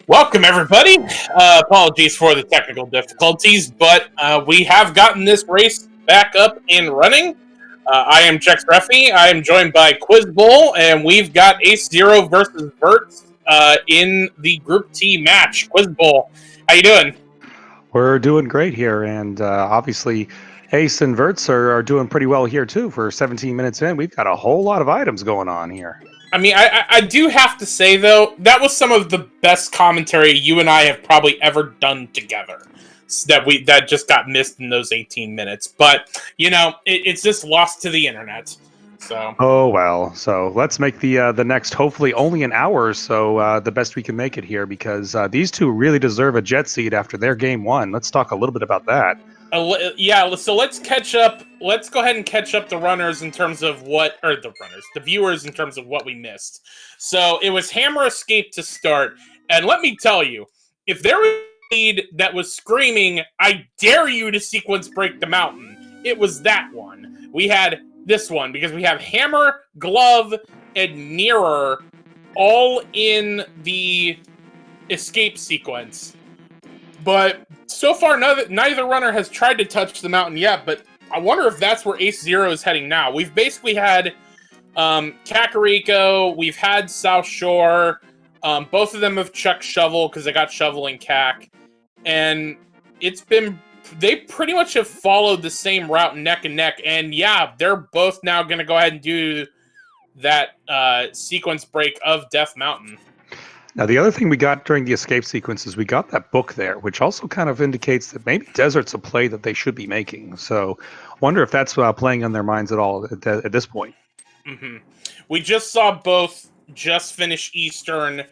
Welcome, everybody. Apologies for the technical difficulties, but we have gotten this race back up and running. I am Jex Ruffy. I am joined by Quiz Bowl, and we've got AceZer versus Vertz in the Group T match. Quiz Bowl, how you doing? We're doing great here, and obviously Ace and Vertz are doing pretty well here too. For 17 minutes in, we've got a whole lot of items going on here. I mean, I do have to say, though, that was some of the best commentary you and I have probably ever done together. That just got missed in those 18 minutes. But, you know, it's just lost to the internet. So. Oh well, so let's make the next hopefully only an hour or so the best we can make it here, because these two really deserve a jet seat after their game one. Let's talk a little bit about that. Yeah, so let's catch up. Let's go ahead and catch up the runners in terms of the viewers in terms of what we missed. So it was Hammer Escape to start, and let me tell you, if there was a lead that was screaming, "I dare you to sequence break the mountain," it was that one. We had this one because we have Hammer, Glove, and Mirror all in the escape sequence, but so far, neither runner has tried to touch the mountain yet, but I wonder if that's where AceZer is heading now. We've basically had Kakariko, we've had South Shore, both of them have chucked Shovel because they got Shovel and Kak, and they pretty much have followed the same route neck and neck, and yeah, they're both now going to go ahead and do that sequence break of Death Mountain. Now, the other thing we got during the escape sequence is we got that book there, which also kind of indicates that maybe Desert's a play that they should be making. So I wonder if that's playing on their minds at all at this point. Mm-hmm. We just saw both just finish Eastern.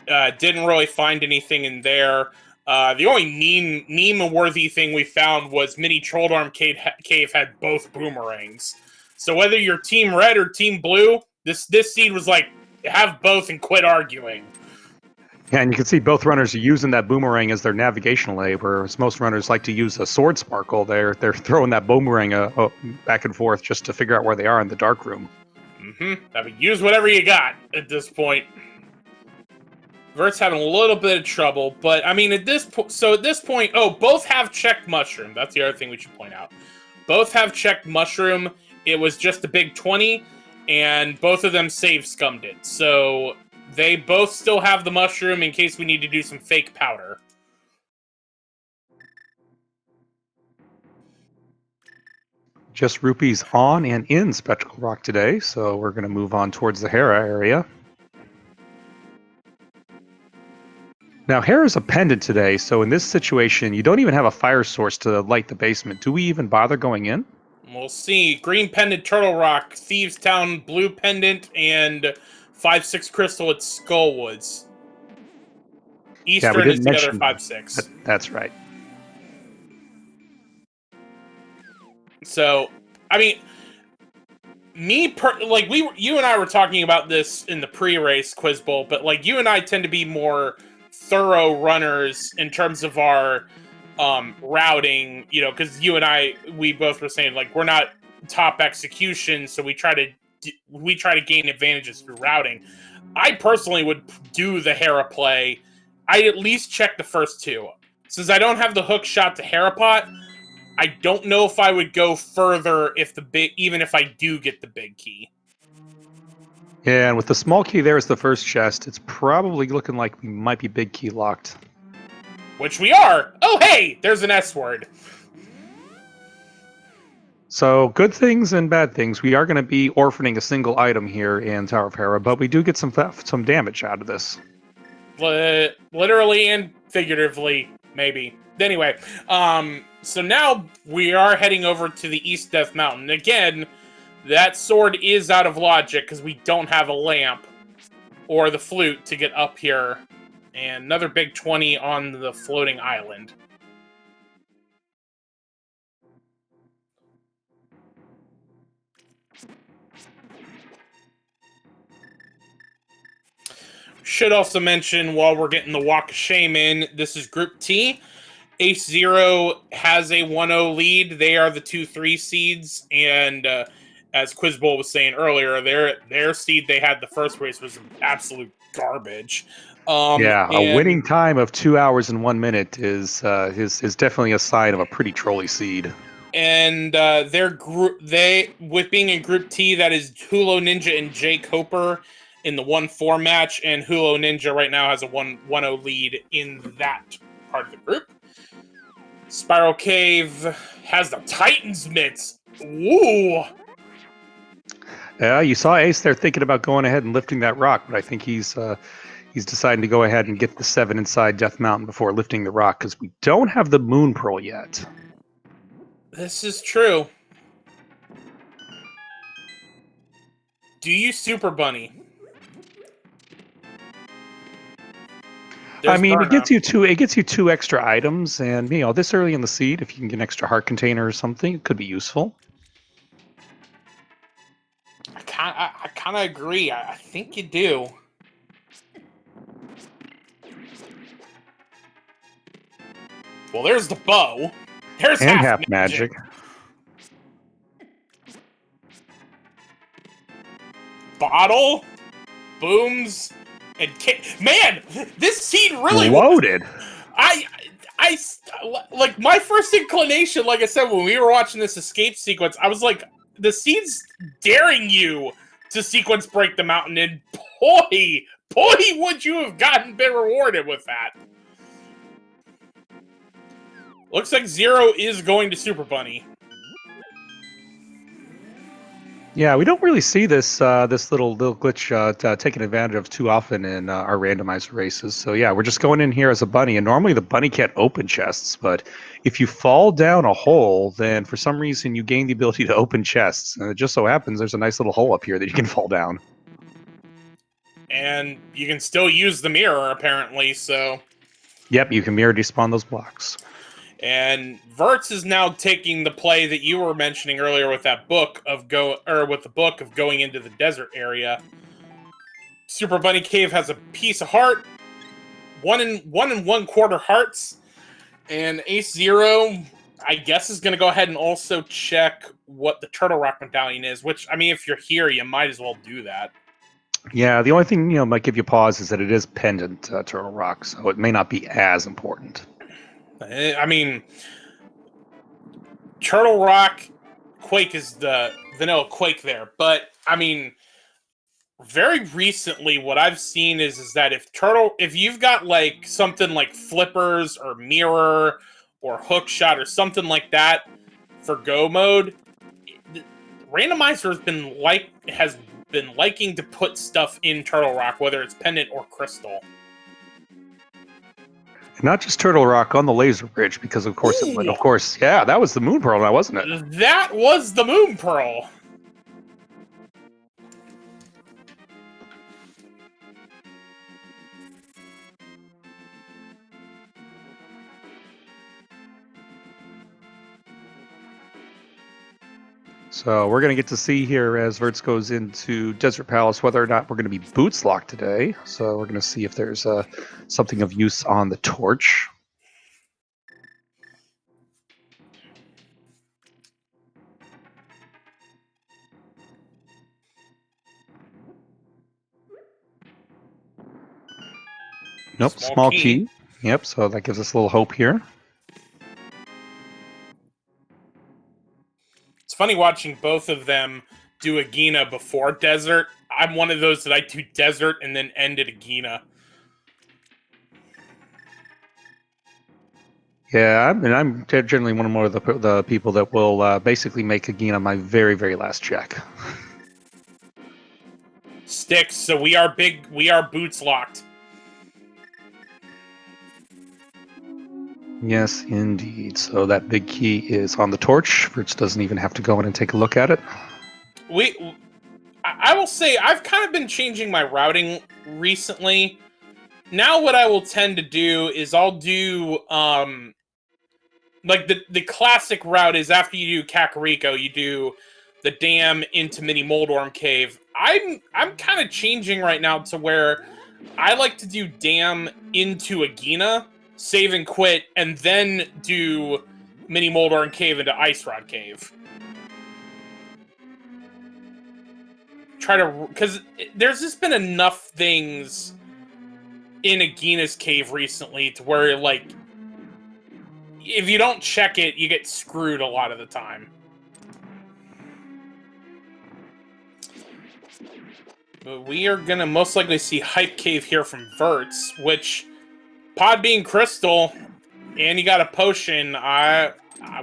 Didn't really find anything in there. The only meme-worthy thing we found was Mini Trolldorm Cave had both boomerangs. So whether you're Team Red or Team Blue, this seed was like, have both and quit arguing. Yeah, and you can see both runners are using that boomerang as their navigational aid, whereas most runners like to use a sword sparkle. They're throwing that boomerang back and forth just to figure out where they are in the dark room. Mm-hmm. I mean, use whatever you got at this point. Vert's having a little bit of trouble, but I mean, at this point, both have checked Mushroom. That's the other thing we should point out. Both have checked Mushroom. It was just a big 20, and both of them save scummed it. So they both still have the Mushroom in case we need to do some fake powder. Just rupees on and in Spectacle Rock today, so we're going to move on towards the Hera area. Now, Hera's a pendant today, so in this situation, you don't even have a fire source to light the basement. Do we even bother going in? We'll see. Green pendant, Turtle Rock, Thieves Town, blue pendant, and 5-6 crystal at Skullwoods. Eastern is the other 5-6. That's right. So, I mean, you and I were talking about this in the pre-race Quiz Bowl, but like you and I tend to be more thorough runners in terms of our routing, you know, because you and I, we both were saying like we're not top execution, so we try to gain advantages through routing. I personally would do the Hera play. I'd at least check the first two. Since I don't have the hook shot to Herapot, I don't know if I would go further even if I do get the big key. Yeah, and with the small key there as the first chest, it's probably looking like we might be big key locked. Which we are! Oh, hey! There's an S word. So, good things and bad things. We are going to be orphaning a single item here in Tower of Hera, but we do get some damage out of this. Literally and figuratively, maybe. Anyway, so now we are heading over to the East Death Mountain. Again, that sword is out of logic because we don't have a lamp or the flute to get up here. And another big 20 on the floating island. Should also mention, while we're getting the Walk of Shame in, this is Group T. AceZer has a 1-0 lead. They are the 2-3 seeds, and as Quiz Bowl was saying earlier, their seed they had the first race was absolute garbage. Yeah, a And winning time of 2 hours and 1 minute is definitely a sign of a pretty trolly seed. their group, they with being in Group T, that is Hulo Ninja and Jay Coper in the 1-4 match, and Hulo Ninja right now has a 1-0 lead in that part of the group. Spiral Cave has the Titan's mitts. Ooh. Yeah, you saw Ace there thinking about going ahead and lifting that rock, but I think he's deciding to go ahead and get the 7 inside Death Mountain before lifting the rock because we don't have the Moon Pearl yet. This is true. Do you Super Bunny? I There's mean, it Berna. gets you two extra items, and this early in the seed, if you can get an extra heart container or something, it could be useful. I kind of agree. I think you do. Well, there's the bow. There's And half half magic. Bottle, booms, and man, this seed really Loaded. I like my first inclination. Like I said, when we were watching this escape sequence, I was like, the seed's daring you to sequence break the mountain, and boy, would you have been rewarded with that. Looks like Zero is going to Super Bunny. Yeah, we don't really see this little glitch taken advantage of too often in our randomizer races. So yeah, we're just going in here as a bunny, and normally the bunny can't open chests, but if you fall down a hole, then for some reason you gain the ability to open chests. And it just so happens there's a nice little hole up here that you can fall down. And you can still use the mirror, apparently, so... Yep, you can mirror despawn those blocks. And Vertz is now taking the play that you were mentioning earlier with that book of going into the desert area. Super Bunny Cave has a piece of heart, 1 1/4 hearts, and Ace Zero, I guess, is going to go ahead and also check what the Turtle Rock medallion is. Which, I mean, if you're here, you might as well do that. Yeah, the only thing might give you pause is that it is pendant Turtle Rock, so it may not be as important. I mean, Turtle Rock Quake is the vanilla Quake there, but I mean, very recently, what I've seen is that if you've got like something like flippers or mirror or hook shot or something like that for go mode, Randomizer has been liking to put stuff in Turtle Rock, whether it's pendant or crystal. Not just Turtle Rock, on the laser bridge, because of course it would. Of course, yeah, that was the Moon Pearl, now wasn't it? That was the Moon Pearl. So we're going to get to see here as Vertz goes into Desert Palace whether or not we're going to be boots locked today. So we're going to see if there's something of use on the torch. Nope, small key. Yep, so that gives us a little hope here. It's funny watching both of them do a Gina before Desert. I'm one of those that I do Desert and then end at a Gina. Yeah, I'm generally one of more of the people that will basically make a Gina my very, very last check. Sticks, so we are boots locked. Yes, indeed. So that big key is on the torch. Vertz doesn't even have to go in and take a look at it. I will say, I've kind of been changing my routing recently. Now what I will tend to do is I'll do, like the classic route is after you do Kakariko, you do the dam into Mini Moldorm Cave. I'm kind of changing right now to where I like to do dam into Agina, save and quit, and then do Mini Moldorm Cave into Ice Rod Cave. Because there's just been enough things in Agina's cave recently, to where like if you don't check it, you get screwed a lot of the time. But we are gonna most likely see Hype Cave here from Vertz, which pod being crystal, and you got a potion. I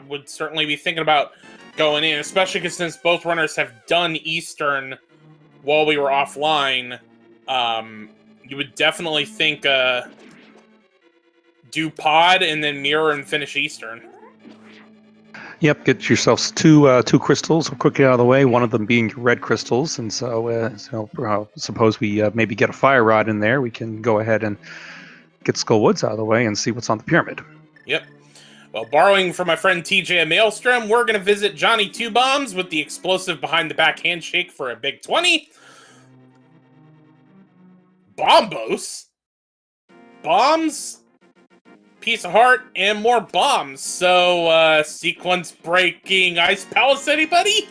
would certainly be thinking about going in, especially because since both runners have done Eastern while we were offline, you would definitely think do pod and then mirror and finish Eastern. Yep, get yourselves two crystals quickly out of the way. One of them being red crystals, and so suppose we maybe get a fire rod in there. We can go ahead and get Skull Woods out of the way and see what's on the pyramid. Yep. Well, borrowing from my friend TJ at Maelstrom, we're going to visit Johnny Two Bombs with the explosive behind the back handshake for a big 20. Bombos? Bombs? Piece of heart and more bombs. So, sequence breaking Ice Palace, anybody?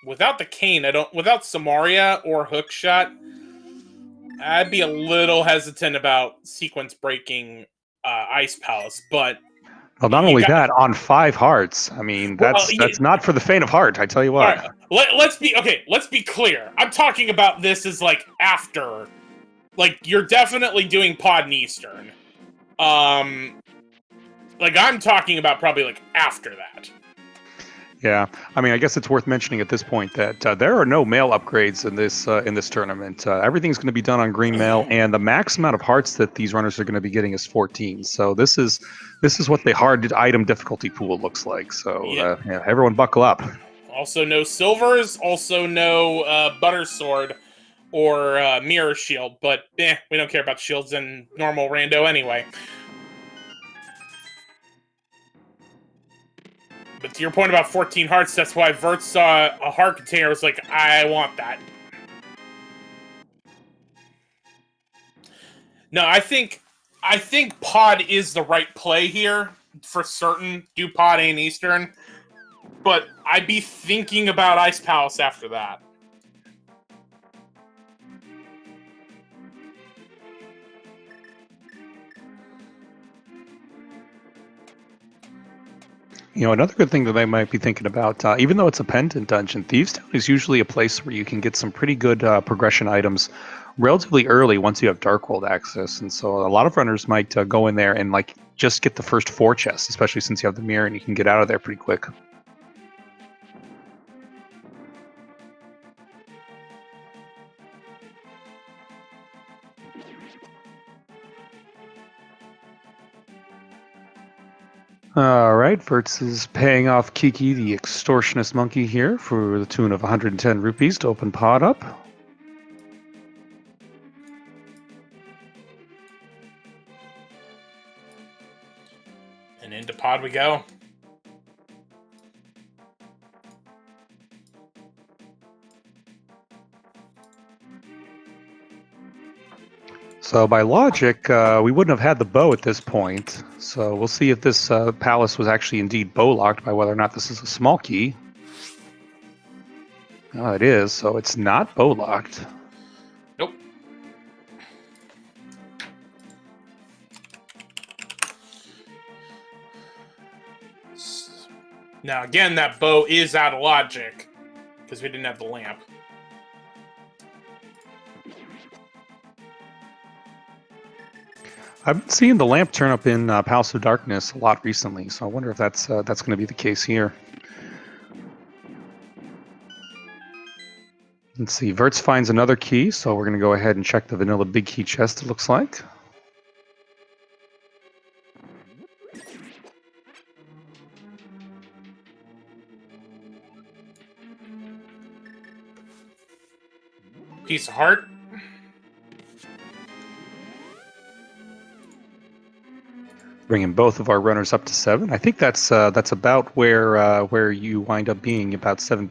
Without the cane, without Samaria or Hookshot, I'd be a little hesitant about sequence breaking Ice Palace, but well, not only that, on 5 hearts. I mean, that's not for the faint of heart. I tell you what. Right, let's be clear. I'm talking about this as like after, like you're definitely doing pod and Eastern. Like I'm talking about probably like after that. Yeah, I mean, I guess it's worth mentioning at this point that there are no mail upgrades in this tournament. Everything's going to be done on green mail, and the max amount of hearts that these runners are going to be getting is 14. So this is what the hard item difficulty pool looks like. So yeah, everyone buckle up. Also no silvers, also no butter sword or mirror shield, but we don't care about shields in normal rando anyway. But to your point about 14 hearts, that's why Vertz saw a heart container, was like, I want that. No, I think pod is the right play here, for certain. Do pod and Eastern. But I'd be thinking about Ice Palace after that. You know, another good thing that they might be thinking about, even though it's a pendant dungeon, Thieves Town is usually a place where you can get some pretty good progression items relatively early once you have Dark World access. And so a lot of runners might go in there and like just get the first 4 chests, especially since you have the mirror and you can get out of there pretty quick. All right, Vertz is paying off Kiki, the extortionist monkey here, for the tune of 110 rupees to open pod up. And into pod we go. So by logic, we wouldn't have had the bow at this point. So we'll see if this palace was actually indeed bow locked by whether or not this is a small key. Oh, it is, so it's not bow locked. Nope. Now again, that bow is out of logic because we didn't have the lamp. I've been seeing the lamp turn up in Palace of Darkness a lot recently, so I wonder if that's going to be the case here. Let's see, Vertz finds another key, so we're going to go ahead and check the vanilla big key chest, it looks like. Piece of heart. Bringing both of our runners up to 7. I think that's about where you wind up being, about 7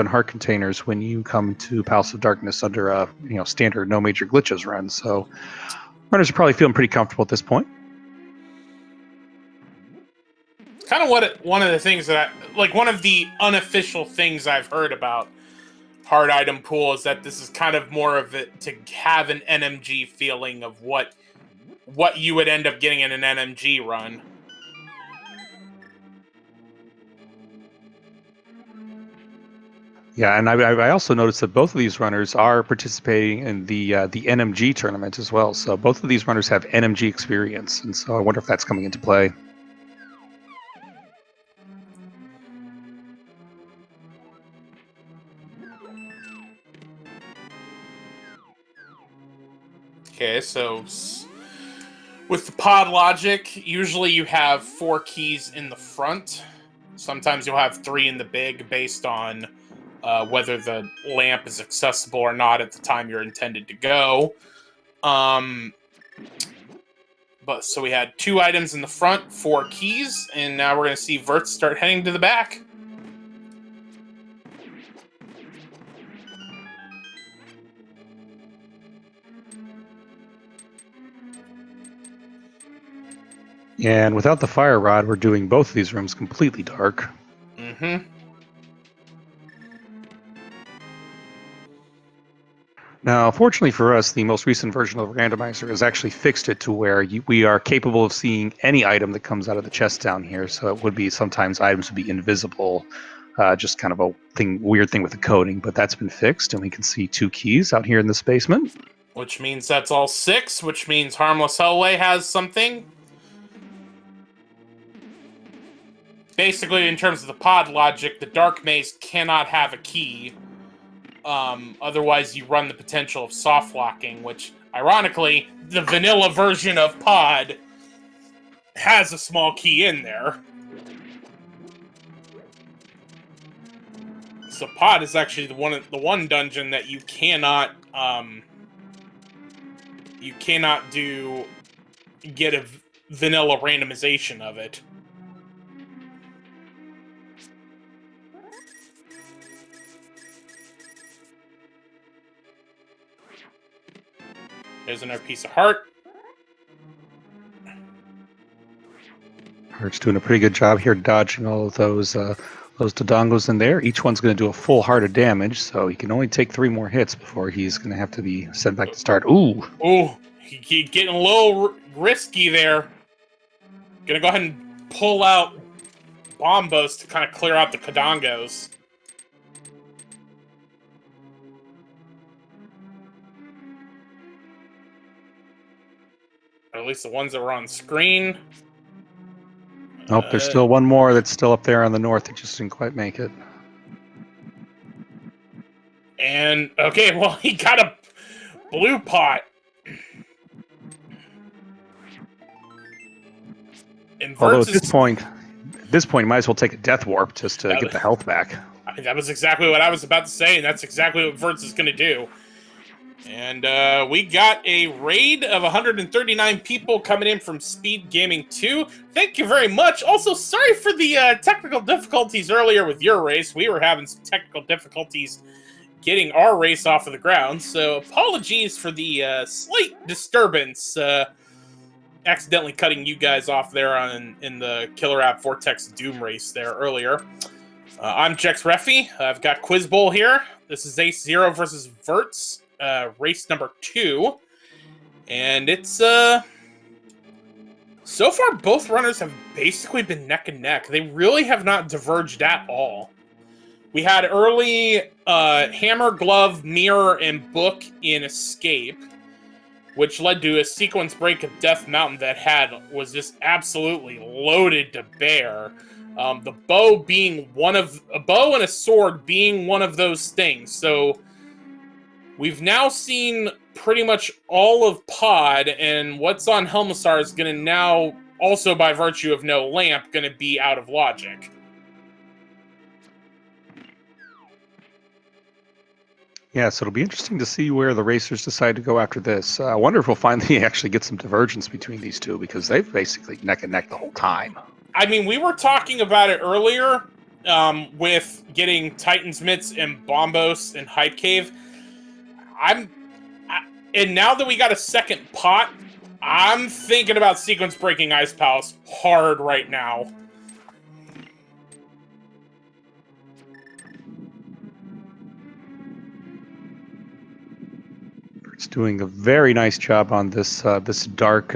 heart containers when you come to Palace of Darkness under a standard no major glitches run. So runners are probably feeling pretty comfortable at this point. Kind of one of the things that one of the unofficial things I've heard about hard item pool is that this is kind of more of it to have an NMG feeling of what you would end up getting in an NMG run. Yeah, and I also noticed that both of these runners are participating in the NMG tournament as well. So both of these runners have NMG experience, and so I wonder if that's coming into play. Okay, so with the pod logic, usually you have 4 keys in the front. Sometimes you'll have 3 in the big based on whether the lamp is accessible or not at the time you're intended to go. But so we had 2 items in the front, 4 keys, and now we're going to see Vertz start heading to the back. And without the fire rod, we're doing both of these rooms completely dark. Mm-hmm. Now, fortunately for us, the most recent version of Randomizer has actually fixed it to where we are capable of seeing any item that comes out of the chest down here. So it would be sometimes items would be invisible, just kind of a weird thing with the coding. But that's been fixed, and we can see 2 keys out here in this basement. Which means that's all 6, which means Harmless Hellway has something. Basically, in terms of the pod logic, the Dark Maze cannot have a key. Otherwise, you run the potential of soft locking, which, ironically, the vanilla version of pod has a small key in there. So pod is actually the one dungeon that you cannot get a vanilla randomization of it. There's another piece of heart. Heart's doing a pretty good job here dodging all of those dodongos in there. Each one's going to do a full heart of damage, so he can only take 3 more hits before he's going to have to be sent back to start. Ooh! Ooh, he's getting a little risky there. Gonna go ahead and pull out Bombos to kind of clear out the Kodongos. Or at least the ones that were on screen. Nope, there's still one more that's still up there on the north that just didn't quite make it. And, okay, well, he got a blue pot. And although at this point, you might as well take a death warp just to get the health back. I mean, that was exactly what I was about to say, and that's exactly what Vertz is going to do. And we got a raid of 139 people coming in from SpeedGaming 2. Thank you very much. Also, sorry for the technical difficulties earlier with your race. We were having some technical difficulties getting our race off of the ground, so apologies for the slight disturbance. Accidentally cutting you guys off there in the Killer App Vortex Doom race there earlier. I'm Jex Refi. I've got Quiz Bowl here. This is AceZer versus Vertz. Race number 2, and it's so far both runners have basically been neck and neck. They really have not diverged at all. We had early hammer, glove, mirror, and book in escape, which led to a sequence break of Death Mountain that was just absolutely loaded to bear. The bow being a bow and a sword being one of those things. So we've now seen pretty much all of pod, and what's on Helmsar is going to now, also by virtue of no lamp, going to be out of logic. Yeah, so it'll be interesting to see where the racers decide to go after this. I wonder if we'll finally actually get some divergence between these two, because they've basically neck and neck the whole time. I mean, we were talking about it earlier with getting Titan's Mitts and Bombos and Hype Cave. And now that we got a second pot, I'm thinking about sequence breaking Ice Palace hard right now. Doing a very nice job on this this dark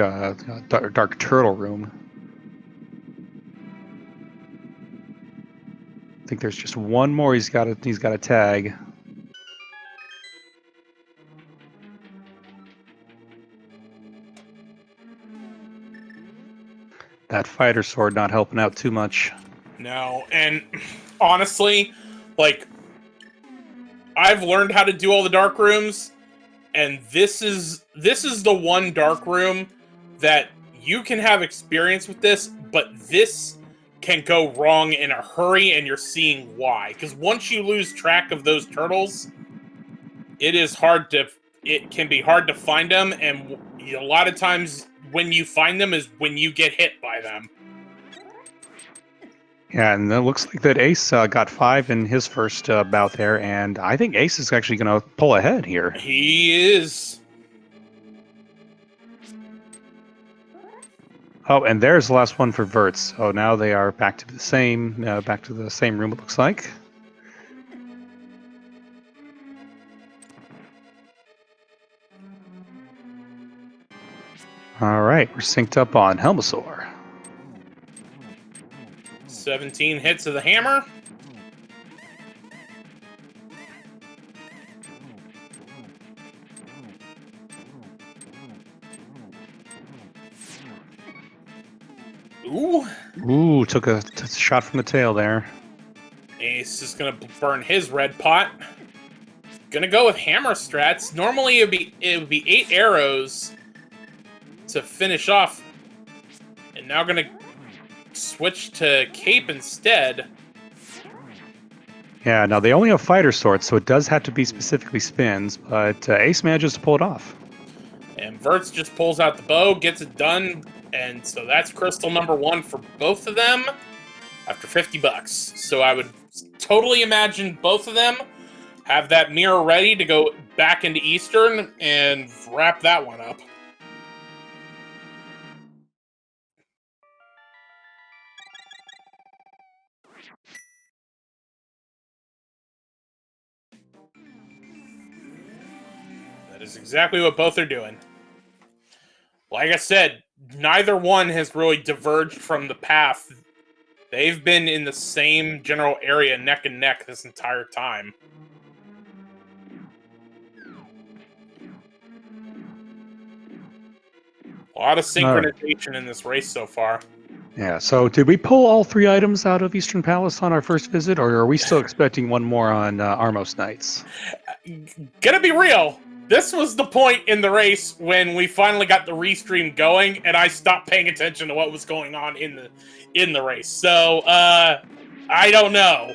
turtle room. I think there's just one more he's got to tag. That fighter sword not helping out too much. No, and honestly, like, I've learned how to do all the dark rooms, and this is the one dark room that you can have experience with this, but this can go wrong in a hurry, and you're seeing why. Because once you lose track of those turtles, it can be hard to find them, and a lot of times when you find them is when you get hit by them. Yeah, and it looks like that Ace got 5 in his first bout there, and I think Ace is actually going to pull ahead here. He is. Oh, and there's the last one for Vertz. So now they are back to the same room. It looks like. All right, we're synced up on Helmosaur. 17 hits of the hammer. Ooh, took a shot from the tail there. Ace is gonna burn his red pot. Gonna go with hammer strats. Normally it would be 8 arrows to finish off, and now gonna switch to cape instead. Yeah, now they only have fighter swords, so it does have to be specifically spins, but Ace manages to pull it off. And Vertz just pulls out the bow, gets it done, and so that's crystal number 1 for both of them after $50. So I would totally imagine both of them have that mirror ready to go back into Eastern and wrap that one up. That is exactly what both are doing. Like I said, neither one has really diverged from the path. They've been in the same general area, neck and neck, this entire time. A lot of synchronization in this race so far. Yeah, so did we pull all 3 items out of Eastern Palace on our first visit, or are we still expecting one more on Armos Nights? Gonna be real, this was the point in the race when we finally got the restream going, and I stopped paying attention to what was going on in the race. So, I don't know.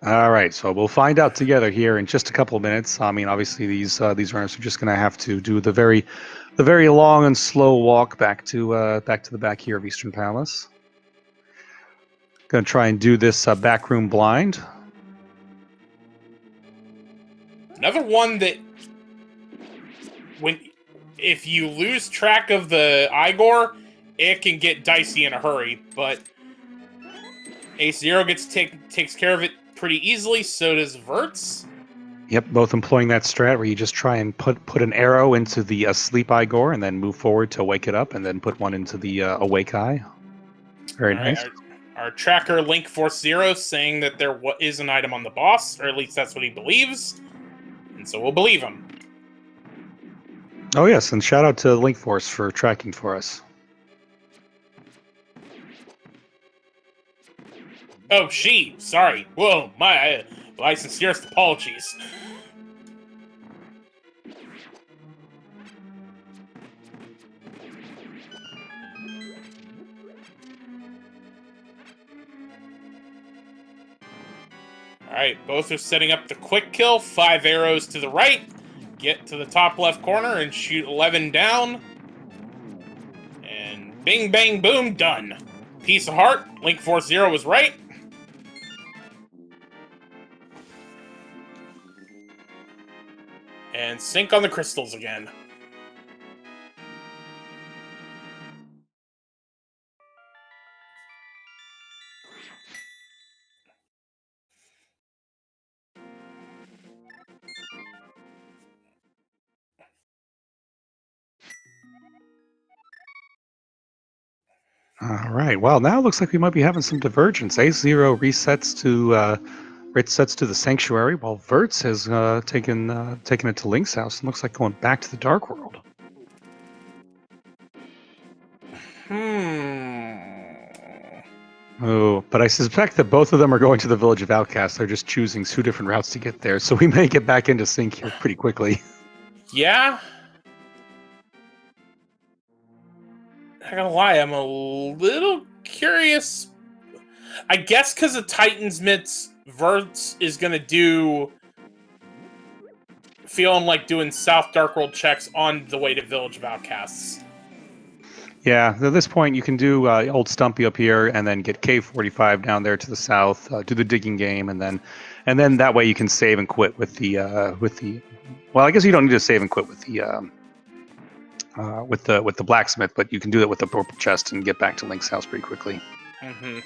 All right, so we'll find out together here in just a couple of minutes. I mean, obviously these runners are just going to have to do the very long and slow walk back to the back here of Eastern Palace. Going to try and do this backroom blind. Another one that, if you lose track of the Igor, it can get dicey in a hurry. But AceZero takes care of it pretty easily. So does Vertz. Yep, both employing that strat where you just try and put an arrow into the asleep Igor and then move forward to wake it up, and then put one into the awake eye. Very nice. Our tracker Link Force Zero saying that there is an item on the boss, or at least that's what he believes, and so we'll believe him. Oh yes, and shout out to Link Force for tracking for us. Oh, sorry. Whoa, my sincerest apologies. Alright, both are setting up the quick kill. 5 arrows to the right. Get to the top left corner and shoot 11 down. And bing, bang, boom, done. Piece of heart. Link Force Zero was right. And sync on the crystals again. All right. Well, now it looks like we might be having some divergence. A0 resets to the sanctuary, while Vertz has taken it to Link's house. It looks like going back to the Dark World. Oh, but I suspect that both of them are going to the Village of Outcasts. They're just choosing two different routes to get there, so we may get back into sync here pretty quickly. Yeah. Not gonna lie, I'm a little curious. I guess because of Titan's Mitts, Vertz is gonna feeling like doing South Dark World checks on the way to Village of Outcasts. Yeah, at this point you can do Old Stumpy up here, and then get K45 down there to the south. Do the digging game, and then that way you can save and quit with the. Well, I guess you don't need to save and quit with the blacksmith, but you can do that with the purple chest and get back to Link's house pretty quickly. Mm-hmm.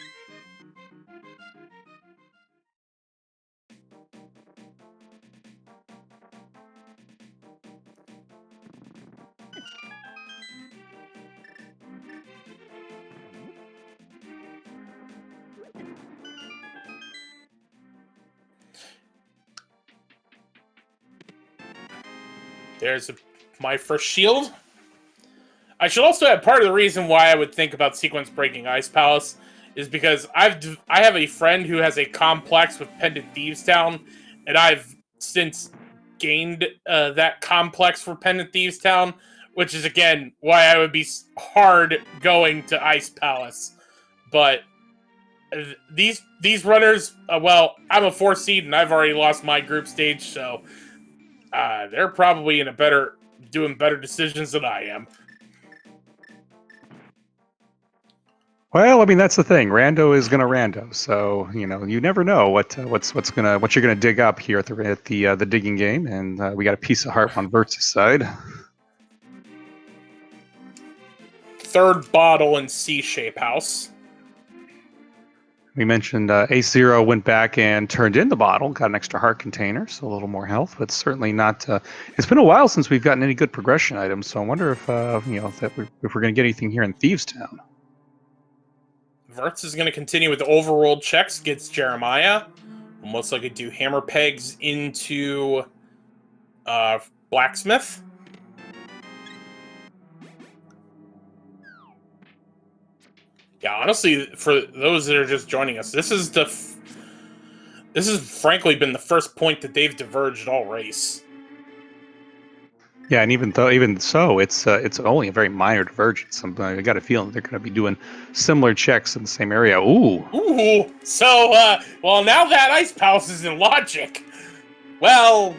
There's my first shield. I should also add part of the reason why I would think about sequence breaking Ice Palace is because I have a friend who has a complex with Pendant Thieves Town, and I've since gained that complex for Pendant Thieves Town, which is again why I would be hard going to Ice Palace. But these runners, well, I'm a 4 seed and I've already lost my group stage, so they're probably doing better decisions than I am. Well, I mean that's the thing. Rando is gonna rando, so you never know what you're gonna dig up here at the digging game, and we got a piece of heart on Vertz's side. Third bottle in C-shape house. We mentioned AceZer went back and turned in the bottle, got an extra heart container, so a little more health, but certainly not. It's been a while since we've gotten any good progression items, so I wonder if if we're going to get anything here in Thieves Town. Vertz is going to continue with the overworld checks against Jeremiah. We'll most likely do hammer pegs into blacksmith. Yeah, honestly, for those that are just joining us, this has frankly been the first point that they've diverged all race. Yeah, and even so, it's only a very minor divergence. I got a feeling they're going to be doing similar checks in the same area. Ooh. So, well, now that Ice Palace is in logic, well.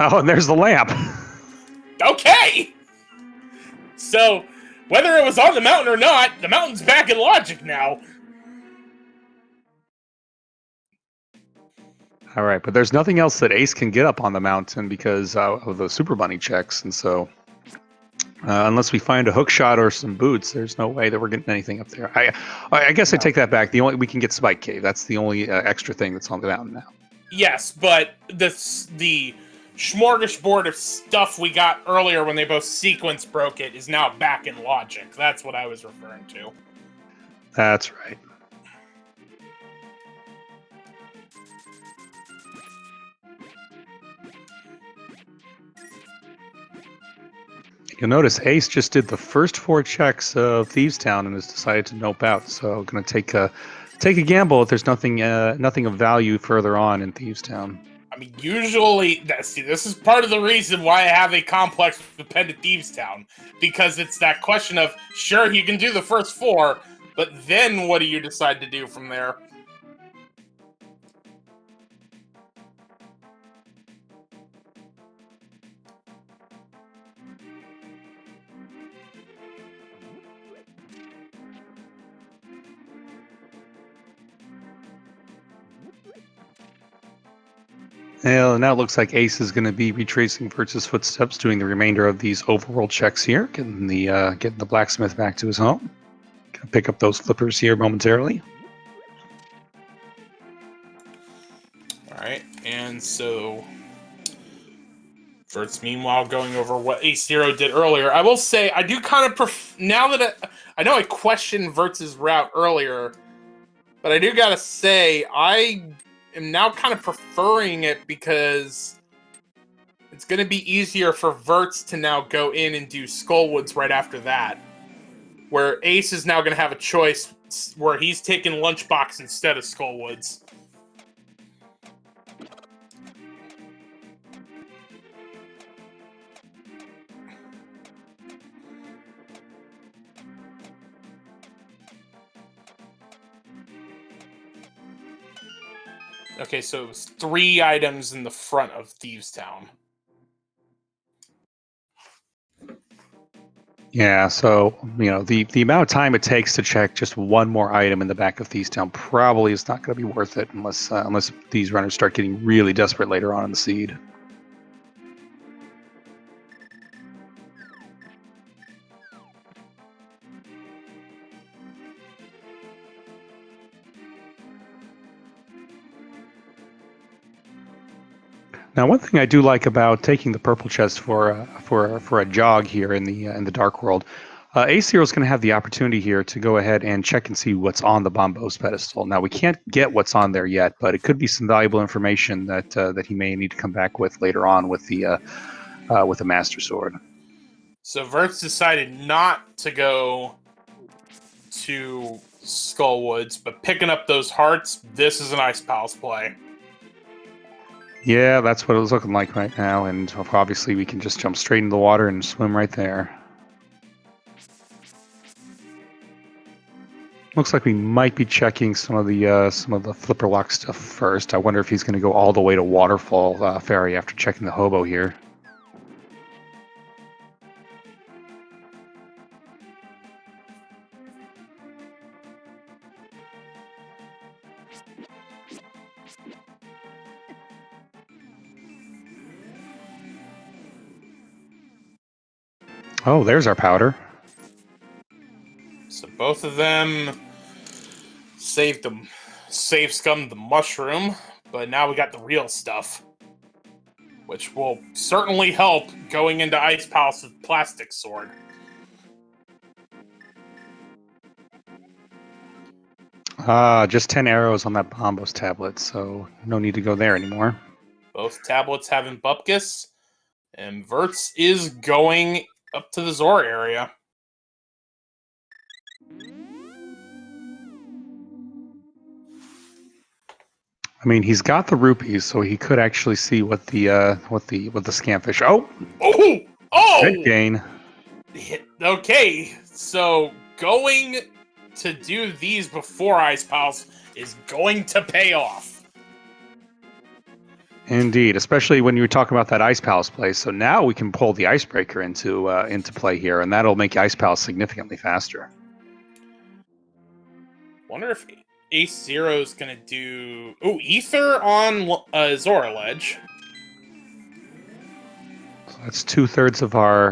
Oh, and there's the lamp. Okay. So, whether it was on the mountain or not, the mountain's back in logic now. All right, but there's nothing else that Ace can get up on the mountain because of the Super Bunny checks, and so unless we find a hook shot or some boots, there's no way that we're getting anything up there. I guess I take that back. We can get Spike Cave. That's the only extra thing that's on the mountain now. Yes, but the smorgasbord of stuff we got earlier when they both sequence broke it is now back in logic. That's what I was referring to. That's right. You'll notice Ace just did the first 4 checks of Thieves Town and has decided to nope out. So going to take a gamble if there's nothing of value further on in Thieves Town. I mean, usually, this is part of the reason why I have a complex with Pendant Thieves Town, because it's that question of, sure, you can do the first 4, but then what do you decide to do from there? Well, now it looks like Ace is going to be retracing Vertz's footsteps, doing the remainder of these overworld checks here, getting the blacksmith back to his home. Gonna pick up those flippers here momentarily. All right, and so Vertz, meanwhile, going over what AceZero did earlier. I will say, I do kind of now that I know I questioned Vertz's route earlier, but I do gotta say, I am now kind of preferring it because it's going to be easier for Vertz to now go in and do Skullwoods right after that. Where Ace is now going to have a choice where he's taking Lunchbox instead of Skullwoods. Okay, so it was 3 items in the front of Thieves Town. Yeah, so, the amount of time it takes to check just one more item in the back of Thieves Town probably is not going to be worth it unless these runners start getting really desperate later on in the seed. Now, one thing I do like about taking the purple chest for a jog here in the Dark World, AceZero is going to have the opportunity here to go ahead and check and see what's on the Bombos pedestal. Now, we can't get what's on there yet, but it could be some valuable information that he may need to come back with later on with the Master Sword. So Vertz decided not to go to Skullwoods, but picking up those hearts, this is an Ice Palace play. Yeah, that's what it was looking like right now, and obviously we can just jump straight into the water and swim right there. Looks like we might be checking some of the flipper lock stuff first. I wonder if he's going to go all the way to Waterfall Ferry after checking the hobo here. Oh, there's our powder. So both of them save scum the mushroom, but now we got the real stuff, which will certainly help going into Ice Palace with Plastic Sword. Just 10 arrows on that Bombos tablet, so no need to go there anymore. Both tablets having Bupkis, and Vertz is going up to the Zora area. I mean, he's got the rupees, so he could actually see what the scamfish. Oh, good gain. Okay, so going to do these before Ice Palace is going to pay off. Indeed, especially when you were talking about that Ice Palace play. So now we can pull the Icebreaker into play here, and that'll make Ice Palace significantly faster. Wonder if AceZero is going to do... Oh, Ether on Zora Ledge. So that's 2/3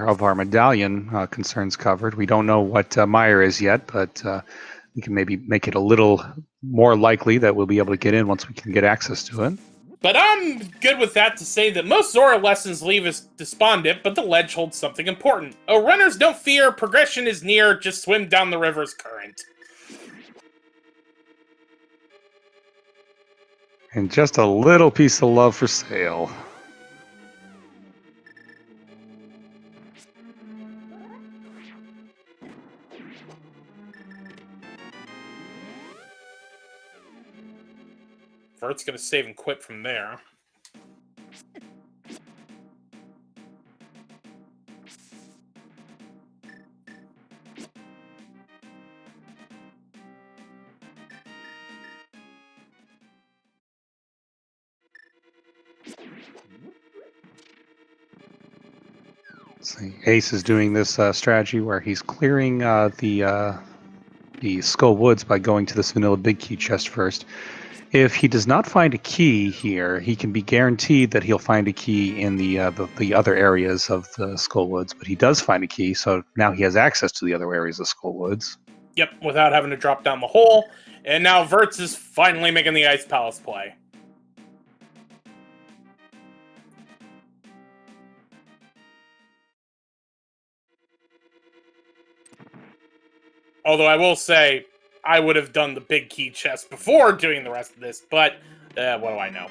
of our medallion concerns covered. We don't know what Meyer is yet, but we can maybe make it a little more likely that we'll be able to get in once we can get access to it. But I'm good with that to say that most Zora lessons leave us despondent, but the ledge holds something important. Oh, runners don't fear, progression is near, just swim down the river's current. And just a little piece of love for sale. Vert's going to save and quit from there. See, Ace is doing this strategy where he's clearing the Skull Woods by going to this vanilla big key chest first. If he does not find a key here, he can be guaranteed that he'll find a key in the other areas of the Skull Woods. But he does find a key, so now he has access to the other areas of Skull Woods. Yep, without having to drop down the hole. And now Vertz is finally making the Ice Palace play. Although I will say, I would have done the big key chest before doing the rest of this, but what do I know?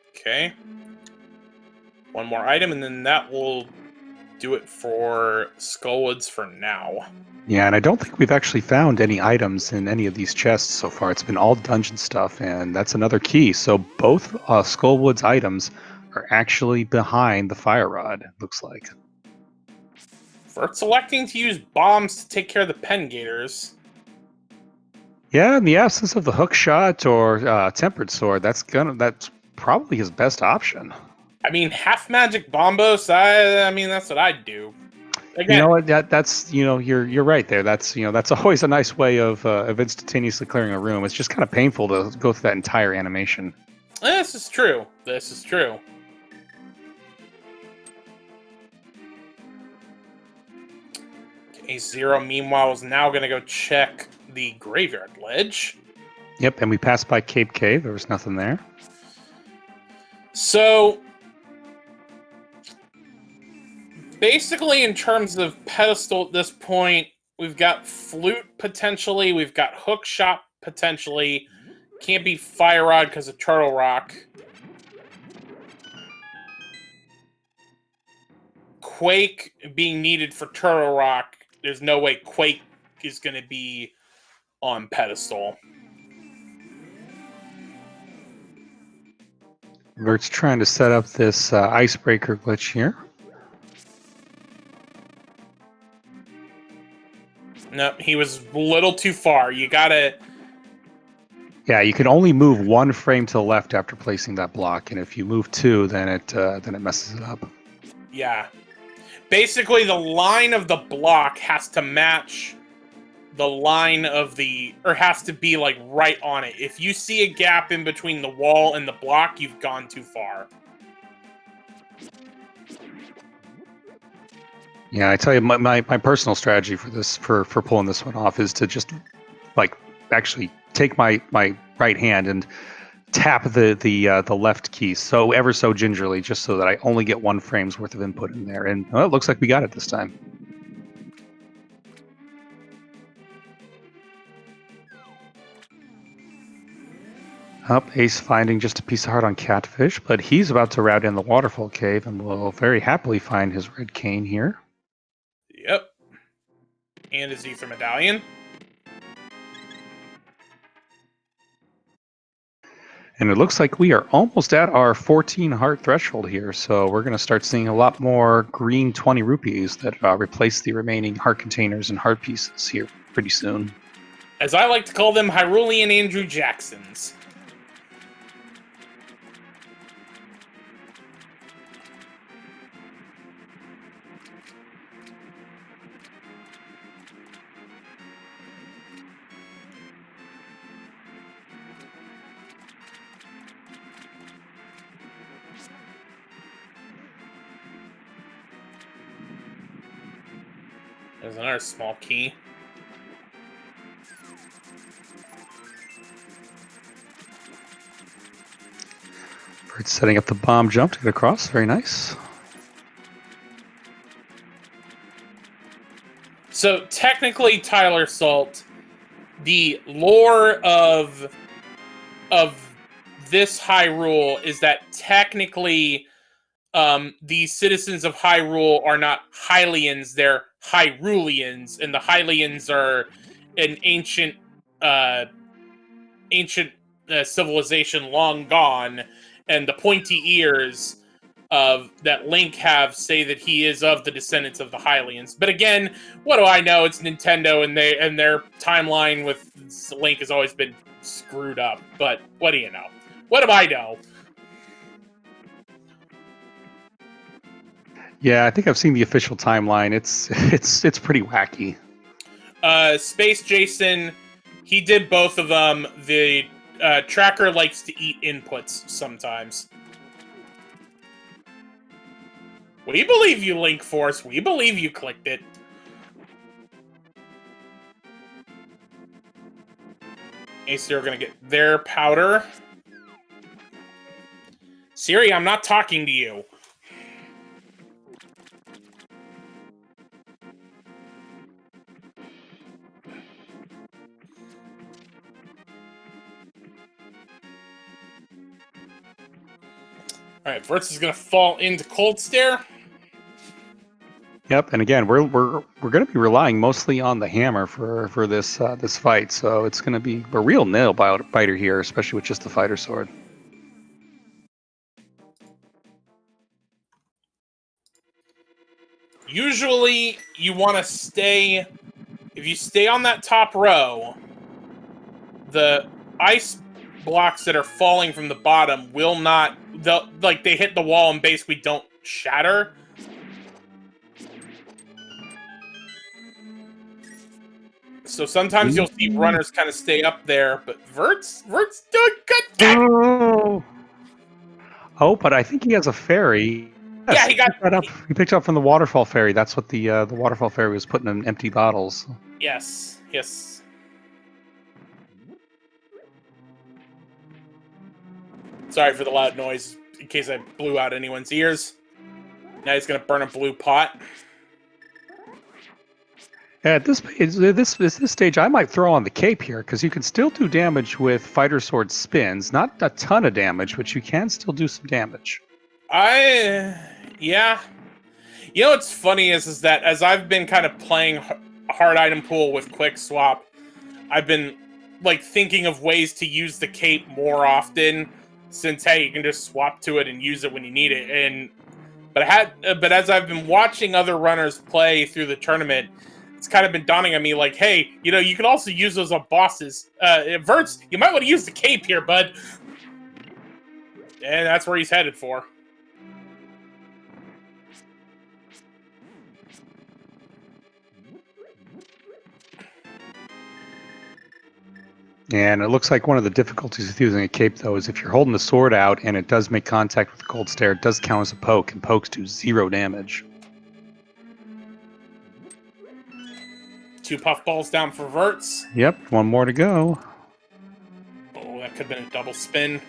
Okay. One more item, and then that will do it for Skullwoods for now. Yeah, and I don't think we've actually found any items in any of these chests so far. It's been all dungeon stuff, and that's another key. So both Skullwood's items are actually behind the fire rod, looks like. For selecting to use bombs to take care of the pen gators. Yeah, in the absence of the hook shot or tempered sword, that's probably his best option. I mean, half magic bombos. I mean, that's what I'd do. Again, You know what? That's you're right there. That's that's always a nice way of instantaneously clearing a room. It's just kind of painful to go through that entire animation. this is true. This is true. AceZer, meanwhile, is now going to go check the graveyard ledge. Yep, and we passed by Cape Cave. There was nothing there. So, basically, in terms of pedestal at this point, we've got flute potentially, we've got hook shot potentially. Can't be fire rod because of turtle rock. Quake being needed for turtle rock. There's no way Quake is going to be on pedestal. Vert's trying to set up this icebreaker glitch here. Nope, he was a little too far. You gotta... Yeah, you can only move one frame to the left after placing that block, and if you move two, then it messes it up. Yeah. Basically, the line of the block has to match the line of the... Or has to be, like, right on it. If you see a gap in between the wall and the block, you've gone too far. Yeah, I tell you, my personal strategy for this, for pulling this one off, is to just, like, actually take my right hand and tap the left key ever so gingerly, just so that I only get one frame's worth of input in there. And well, it looks like we got it this time. Up, Ace finding just a piece of heart on Catfish, but he's about to route in the waterfall cave and will very happily find his red cane here. Yep. And his ether medallion. And it looks like we are almost at our 14 heart threshold here, so we're going to start seeing a lot more green 20 rupees that replace the remaining heart containers and heart pieces here pretty soon. As I like to call them, Hyrulean Andrew Jacksons. There's another small key. It's setting up the bomb jump to get across. Very nice. So technically, Tyler Salt, the lore of this Hyrule is that technically the citizens of Hyrule are not Hylians, they're Hyruleans, and the Hylians are an ancient civilization long gone, and the pointy ears of that Link have say that he is of the descendants of the Hylians. But again, what do I know? It's Nintendo, and their timeline with Link has always been screwed up. But what do you know? What do I know? Yeah, I think I've seen the official timeline. It's pretty wacky. Space Jason, he did both of them. The tracker likes to eat inputs sometimes. We believe you, Link Force. We believe you clicked it. AceZer are going to get their powder. Siri, I'm not talking to you. All right, Vertz is going to fall into Cold Stare. Yep, and again, we're going to be relying mostly on the hammer for this this fight, so it's going to be a real nail biter here, especially with just the fighter sword. Usually, you want to stay... If you stay on that top row, the ice blocks that are falling from the bottom will not... They hit the wall and basically don't shatter. So sometimes you'll see runners kind of stay up there, but Vertz doing good. Oh, but I think he has a fairy. Yes, Yeah, he got that up. He picked up from the waterfall fairy. That's what the waterfall fairy was putting in empty bottles. Yes. Sorry for the loud noise, in case I blew out anyone's ears. Now he's gonna burn a blue pot. At this stage, I might throw on the cape here, because you can still do damage with fighter sword spins. Not a ton of damage, but you can still do some damage. Yeah. You know what's funny is that as I've been kind of playing hard item pool with quick swap, I've been thinking of ways to use the cape more often, since hey, you can just swap to it and use it when you need it. But as I've been watching other runners play through the tournament, it's kind of been dawning on me hey, you can also use those on bosses. Vertz, you might want to use the cape here, bud. And that's where he's headed for. And it looks like one of the difficulties with using a cape, though, is if you're holding the sword out and it does make contact with the cold stare, it does count as a poke, and pokes do 0 damage. 2 puffballs down for Vertz. Yep, one more to go. Oh, that could have been a double spin.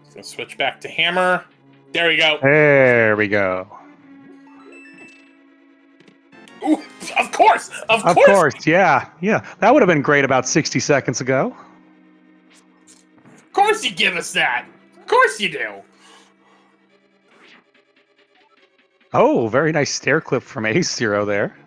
He's going to switch back to hammer. There we go. There we go. Ooh, of course! Of course, yeah. That would have been great about 60 seconds ago. Of course you give us that! Of course you do! Oh, very nice stair clip from AceZer there.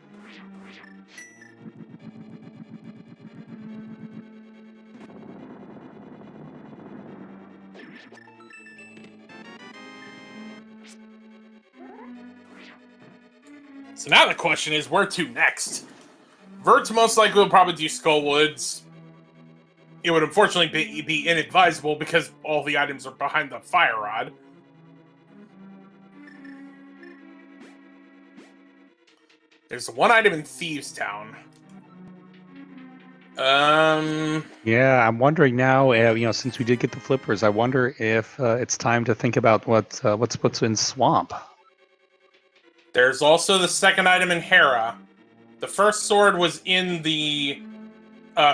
So now the question is, where to next? Vertz most likely will probably do Skullwoods. It would unfortunately be inadvisable because all the items are behind the fire rod. There's one item in Thieves Town. Yeah, I'm wondering now. Since we did get the flippers, I wonder if it's time to think about what's in Swamp. There's also the second item in Hera. The first sword was in the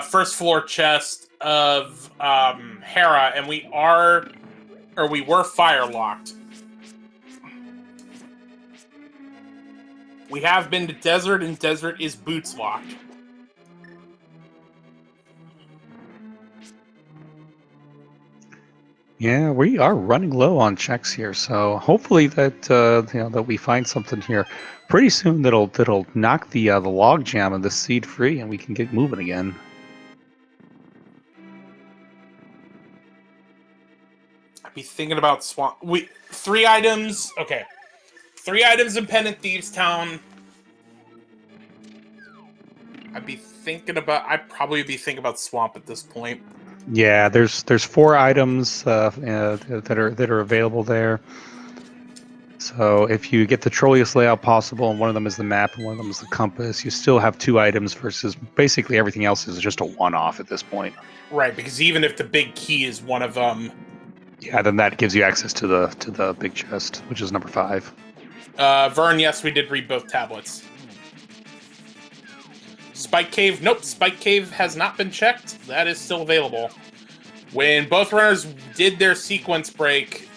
first floor chest of Hera, and we were fire locked. We have been to Desert, and Desert is boots locked. Yeah, we are running low on checks here, so hopefully that we find something here pretty soon that'll knock the log jam of the seed free, and we can get moving again. I'd be thinking about Swamp. 3 items. Okay. 3 items in Pendant Thieves Town. I'd probably be thinking about Swamp at this point. Yeah, there's 4 items that are available there. So if you get the trolliest layout possible, and one of them is the map, and one of them is the compass, you still have 2 items versus basically everything else is just a one-off at this point. Right, because even if the big key is one of them, yeah, then that gives you access to the big chest, which is number 5. Vern, yes, we did read both tablets. Spike Cave, nope, Spike Cave has not been checked. That is still available. When both runners did their sequence break,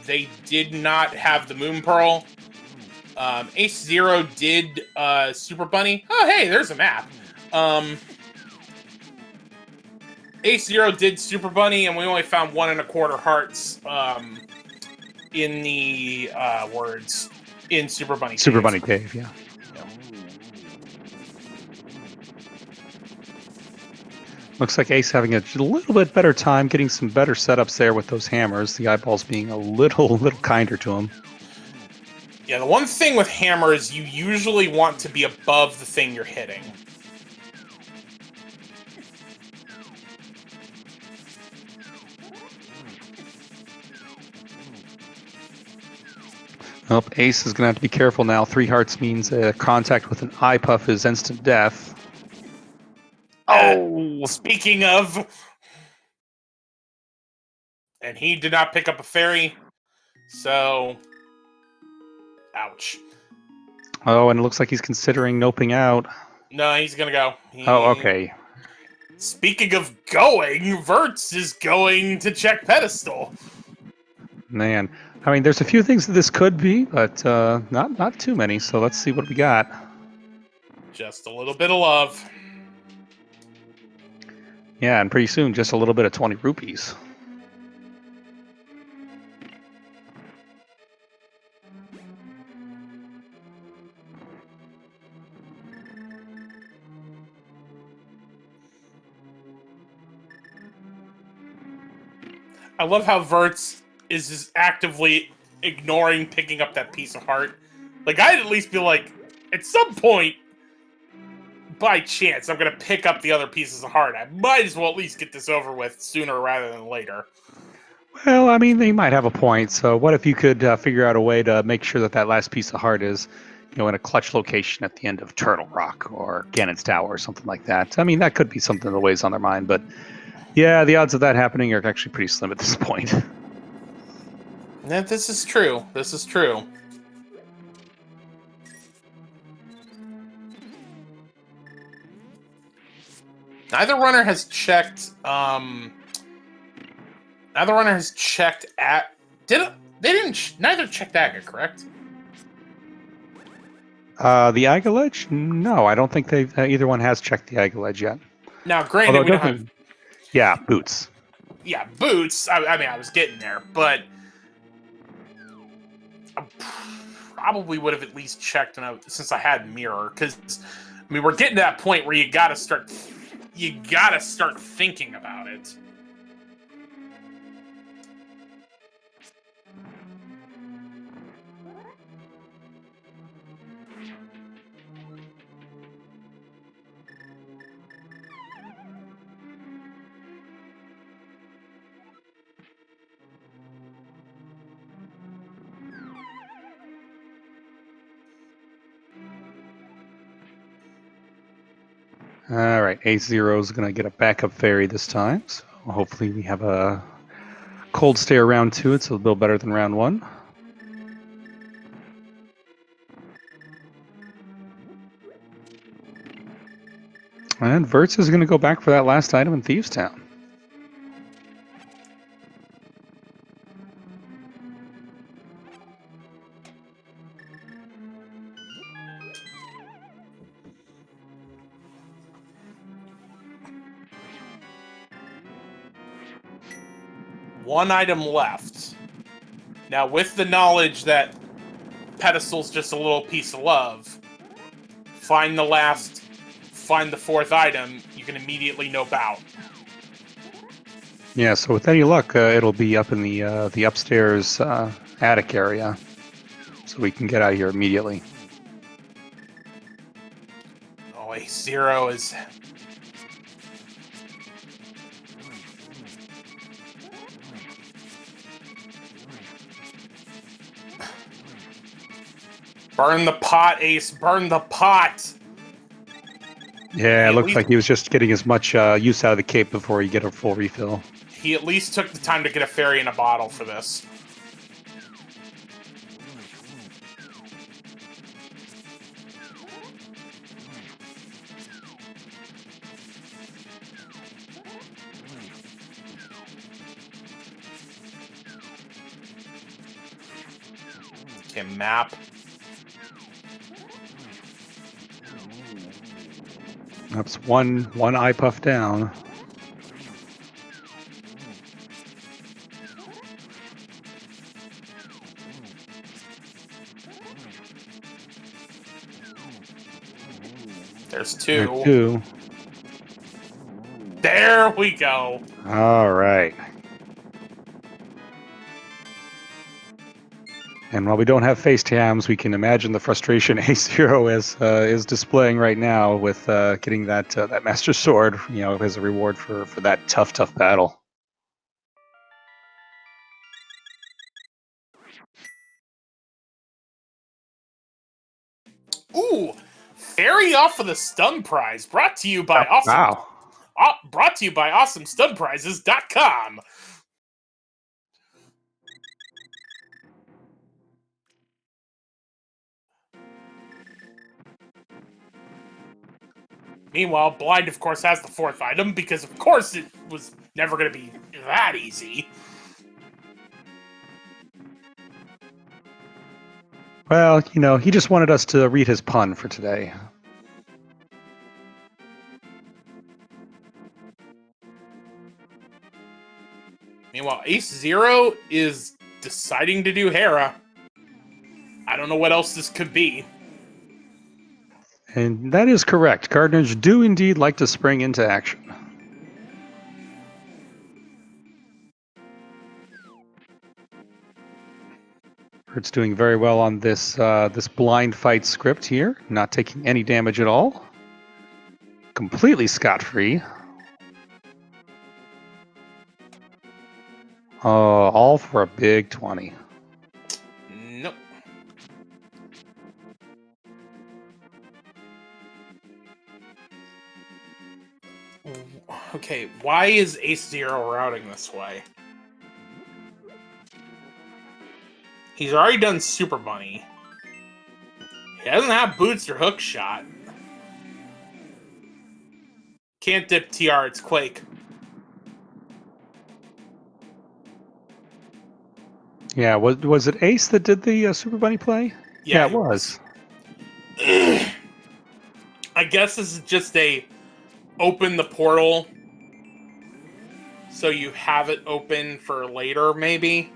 they did not have the Moon Pearl. Ace Zero did Super Bunny. Oh, hey, there's a map. Ace Zero did Super Bunny, and we only found 1 1/4 hearts in the words in Super Bunny Cave. Super Bunny Cave, yeah. Looks like Ace having a little bit better time getting some better setups there with those hammers. The eyeballs being a little kinder to him. Yeah, the one thing with hammer is you usually want to be above the thing you're hitting. Well, Ace is going to have to be careful now. 3 hearts means contact with an eye puff is instant death. Oh! Speaking of... And he did not pick up a fairy, so... Ouch. Oh, and it looks like he's considering noping out. No, he's gonna go. Oh, okay. Speaking of going, Vertz is going to check pedestal. Man, I mean, there's a few things that this could be, but not too many. So let's see what we got. Just a little bit of love. Yeah, and pretty soon, just a little bit of 20 rupees. I love how Vertz is just actively ignoring picking up that piece of heart. Like, I'd at least be like, at some point, by chance, I'm going to pick up the other pieces of heart. I might as well at least get this over with sooner rather than later. Well, I mean, they might have a point. So what if you could figure out a way to make sure that that last piece of heart is, in a clutch location at the end of Turtle Rock or Ganon's Tower or something like that? I mean, that could be something that weighs on their mind, but yeah, the odds of that happening are actually pretty slim at this point. Yeah, this is true. This is true. Neither runner has checked. Neither runner has checked at. Neither checked Aga, correct? The Aga Ledge? No, I don't think either one has checked the Aga Ledge yet. Now, granted, we don't have. Yeah, boots. Yeah, boots. I mean, I was getting there, but I probably would have at least checked since I had mirror, because I mean, we're getting to that point where you gotta start thinking about it. All right, Ace Zero is going to get a backup fairy this time, so hopefully we have a cold stay around 2. It's a little better than round 1. And Vertz is going to go back for that last item in Thieves Town. One item left. Now, with the knowledge that pedestal's just a little piece of love, find the 4th item, you can immediately nope out. Yeah, so with any luck, it'll be up in the upstairs attic area, so we can get out of here immediately. Oh, Ace Zero is... Burn the pot, Ace. Burn the pot. Yeah, it looks like he was just getting as much use out of the cape before he get a full refill. He at least took the time to get a fairy in a bottle for this. Okay, map. That's one eye puff down. There's There two. two. There we go. All right. And while we don't have face cams, we can imagine the frustration AceZero is displaying right now with getting that that Master Sword, as a reward for that tough battle. Ooh, Fairy off of the stun prize, brought to you by Wow. AwesomeStunPrizes.com. Meanwhile, Blind, of course, has the fourth item, because, of course, it was never going to be that easy. Well, he just wanted us to read his pun for today. Meanwhile, AceZero is deciding to do Hera. I don't know what else this could be. And that is correct. Gardeners do indeed like to spring into action. Vertz doing very well on this this blind fight script here, not taking any damage at all. Completely scot-free. All for a big 20. Nope. Okay, why is AceZero routing this way? He's already done Super Bunny. He doesn't have boots or hook shot. Can't dip TR, it's Quake. Yeah, was it Ace that did the Super Bunny play? Yeah, it was. I guess this is just a open the portal so you have it open for later, maybe?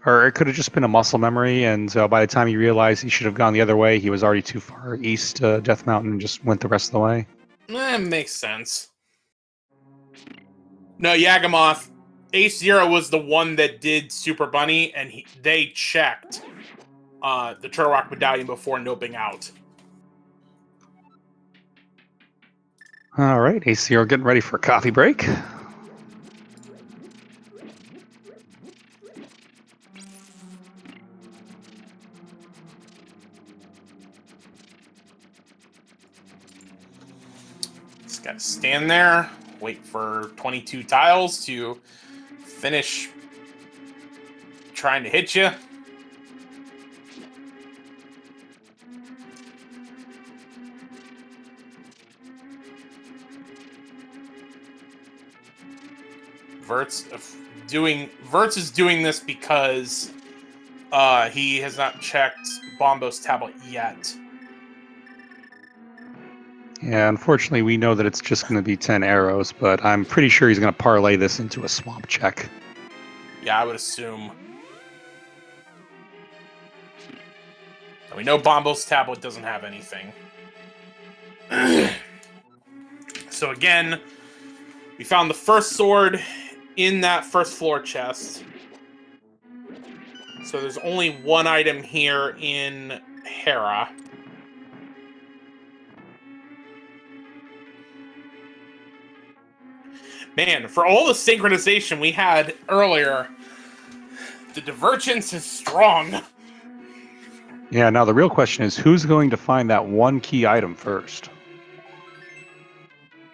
Or it could have just been a muscle memory, and by the time he realized he should have gone the other way, he was already too far east Death Mountain and just went the rest of the way. Makes sense. No, Yagamoth. AceZero was the one that did Super Bunny, and they checked the Turtle Rock Medallion before noping out. All right, ACR getting ready for a coffee break. Just gotta stand there, wait for 22 tiles to finish trying to hit you. Vertz is doing this because he has not checked Bombo's tablet yet. Yeah, unfortunately, we know that it's just going to be 10 arrows, but I'm pretty sure he's going to parlay this into a swamp check. Yeah, I would assume. And we know Bombo's tablet doesn't have anything. So again, we found the first sword in that first floor chest. So there's only one item here in Hera. Man, for all the synchronization we had earlier, the divergence is strong. Yeah, now the real question is, who's going to find that one key item first?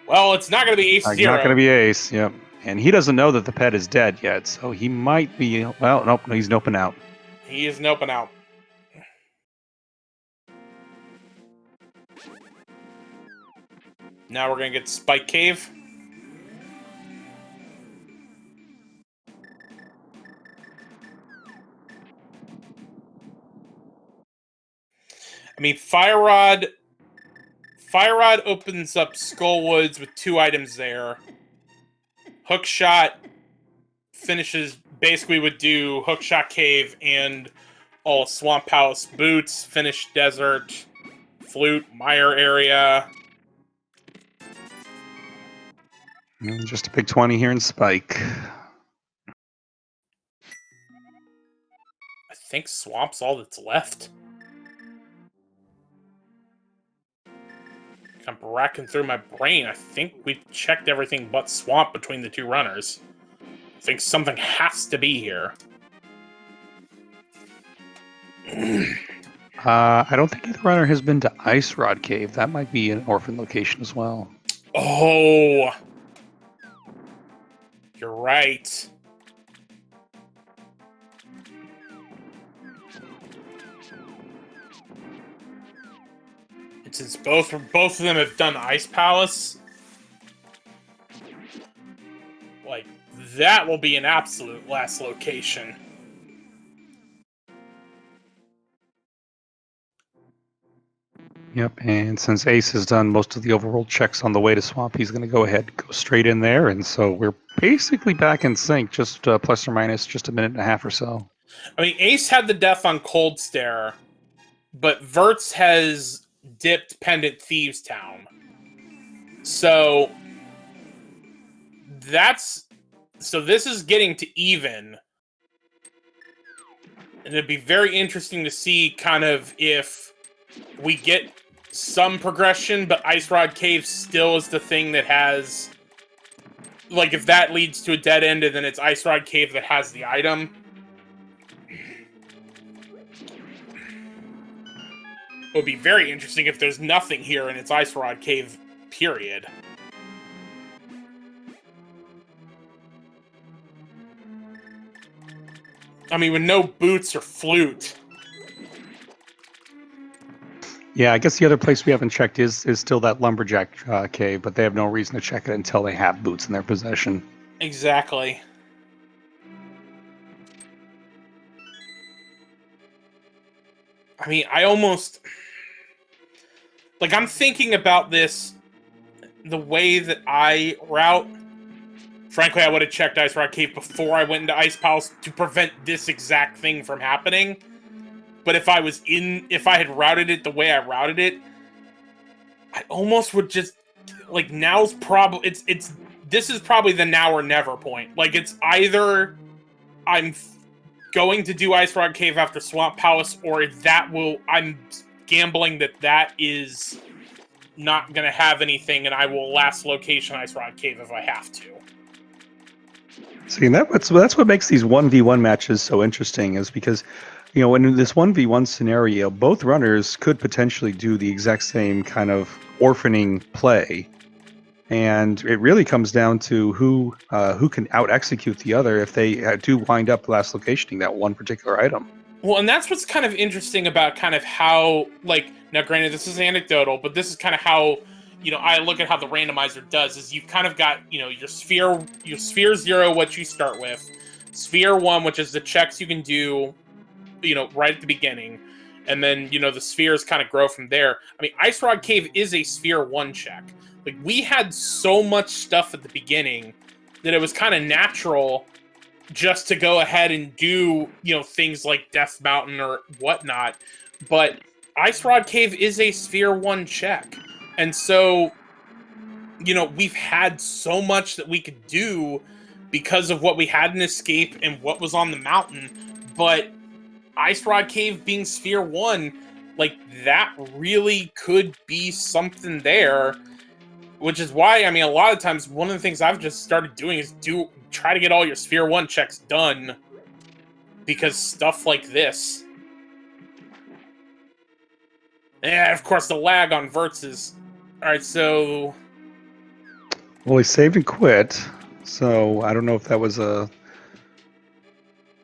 Well, it's not going to be AceZero. It's not going to be Ace, yep. And he doesn't know that the pet is dead yet, so he might be... Well, nope, he's noping out. He is noping out. Now we're going to get Spike Cave. I mean, Fire Rod opens up Skullwoods with 2 items there. Hookshot finishes, basically would do Hookshot Cave and all Swamp Palace boots, finish Desert, Flute, Mire area. Just a big 20 here in Spike. I think Swamp's all that's left. I'm racking through my brain. I think we've checked everything but Swamp between the 2 runners. I think something has to be here. I don't think either runner has been to Ice Rod Cave. That might be an orphan location as well. Oh! You're right. And since both of them have done Ice Palace, like, that will be an absolute last location. Yep, and since Ace has done most of the overworld checks on the way to Swamp, he's going to go ahead and go straight in there, and so we're basically back in sync, just plus or minus just a minute and a half or so. I mean, Ace had the death on Cold Stare, but Vertz has dipped Pendant Thieves Town. So this is getting to even. And it'd be very interesting to see kind of if we get some progression, but Ice Rod Cave still is the thing that has, like, if that leads to a dead end and then it's Ice Rod Cave that has the item. It would be very interesting if there's nothing here and it's Ice Rod Cave, period. I mean, with no boots or flute. Yeah, I guess the other place we haven't checked is still that Lumberjack Cave, but they have no reason to check it until they have boots in their possession. Exactly. I mean, I almost... Like, I'm thinking about this the way that I route. Frankly, I would have checked Ice Rock Cave before I went into Ice Palace to prevent this exact thing from happening. But if I had routed it the way I routed it, I almost would just, like, now's probably, this is probably the now or never point. Like, it's either I'm going to do Ice Rock Cave after Swamp Palace, or I'm gambling that is not going to have anything, and I will last location Ice Rock Cave if I have to. See, and that's what makes these 1v1 matches so interesting, is because, you know, in this 1v1 scenario, both runners could potentially do the exact same kind of orphaning play. And it really comes down to who can out-execute the other if they do wind up last locationing that one particular item. Well, and that's what's kind of interesting about kind of how, like, now granted this is anecdotal, but this is kind of how, you know, I look at how the randomizer does, is you've kind of got, you know, your sphere 0, what you start with, sphere 1, which is the checks you can do, you know, right at the beginning, and then, you know, the spheres kind of grow from there. I mean, Ice Rod Cave is a sphere 1 check. Like, we had so much stuff at the beginning that it was kind of natural just to go ahead and do, you know, things like Death Mountain or whatnot. But Ice Rod Cave is a sphere 1 check. And so, you know, we've had so much that we could do because of what we had in Escape and what was on the mountain. But Ice Rod Cave being sphere 1, like, that really could be something there. Which is why, I mean, a lot of times, one of the things I've just started doing is try to get all your sphere 1 checks done. Because stuff like this. And, of course, the lag on Vertz is... Alright, so... Well, he saved and quit, so I don't know if that was a...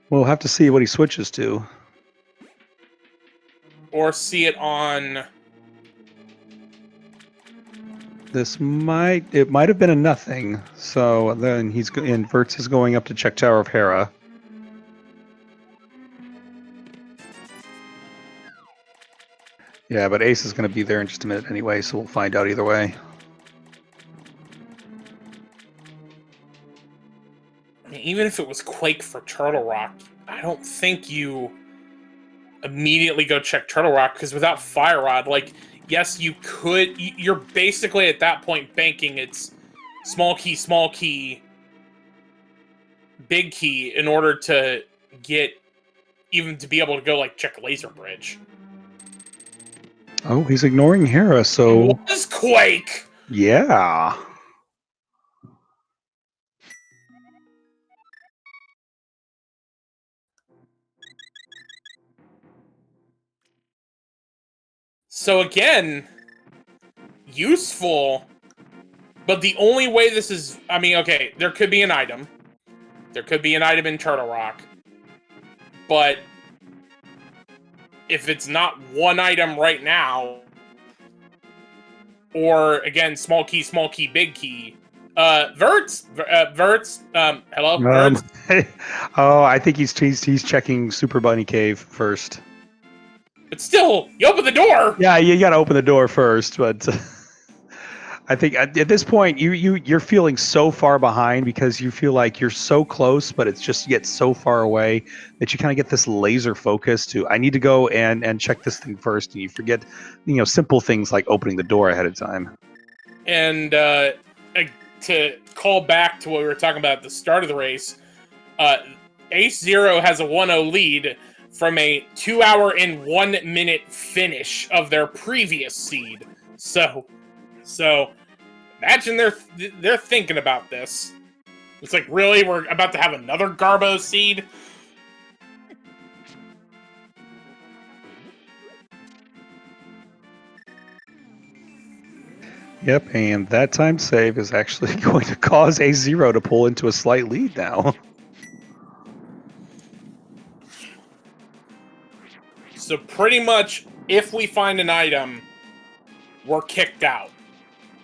We'll have to see what he switches to. Or see it on... It might have been a nothing. So then Vertz is going up to check Tower of Hera. Yeah, but Ace is going to be there in just a minute anyway, so we'll find out either way. I mean, even if it was Quake for Turtle Rock, I don't think you immediately go check Turtle Rock, because without Fire Rod, like, yes, you could. You're basically at that point banking it's small key, big key in order to get even to be able to go like check Laser Bridge. Oh, he's ignoring Hera, so It was Quake. yeah. So again, useful, but the only way this is, I mean, okay, there could be an item. There could be an item in Turtle Rock. But if it's not one item right now, or again, small key, big key. Vertz, hello, Vertz. Oh, I think he's checking Super Bunny Cave first. But still, you open the door. Yeah, you got to open the door first, but I think at this point you're feeling so far behind because you feel like you're so close, but it's just yet so far away that you kind of get this laser focus to I need to go and check this thing first, and you forget, simple things like opening the door ahead of time. And to call back to what we were talking about at the start of the race, AceZero has a 1-0 lead from a 2-hour and 1 minute finish of their previous seed. So imagine they're thinking about this. It's like, really, we're about to have another Garbo seed? Yep, and that time save is actually going to cause AceZero to pull into a slight lead now. So pretty much, if we find an item, we're kicked out.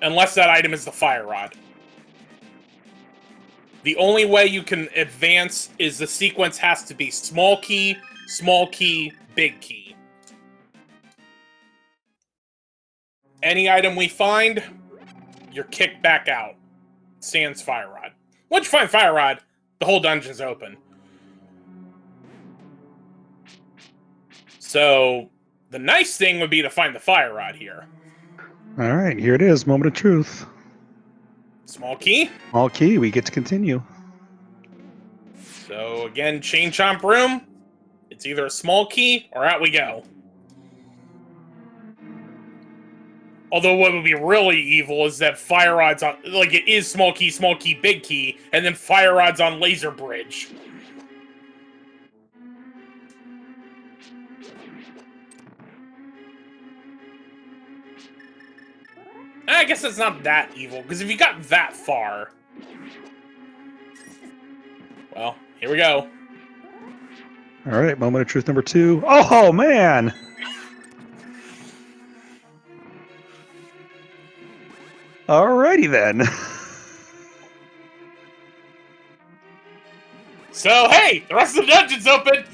Unless that item is the Fire Rod. The only way you can advance is the sequence has to be small key, big key. Any item we find, you're kicked back out. Sans Fire Rod. Once you find Fire Rod, the whole dungeon's open. So, the nice thing would be to find the Fire Rod here. All right, here it is, moment of truth. Small key. Small key, we get to continue. So, again, Chain Chomp Room. It's either a small key or out we go. Although what would be really evil is that Fire Rod's on, like, it is small key, big key, and then Fire Rod's on Laser Bridge. I guess it's not that evil, because if you got that far... Well, here we go. All right, moment of truth number 2. Oh, man! Alrighty then. So, hey, the rest of the dungeon's open!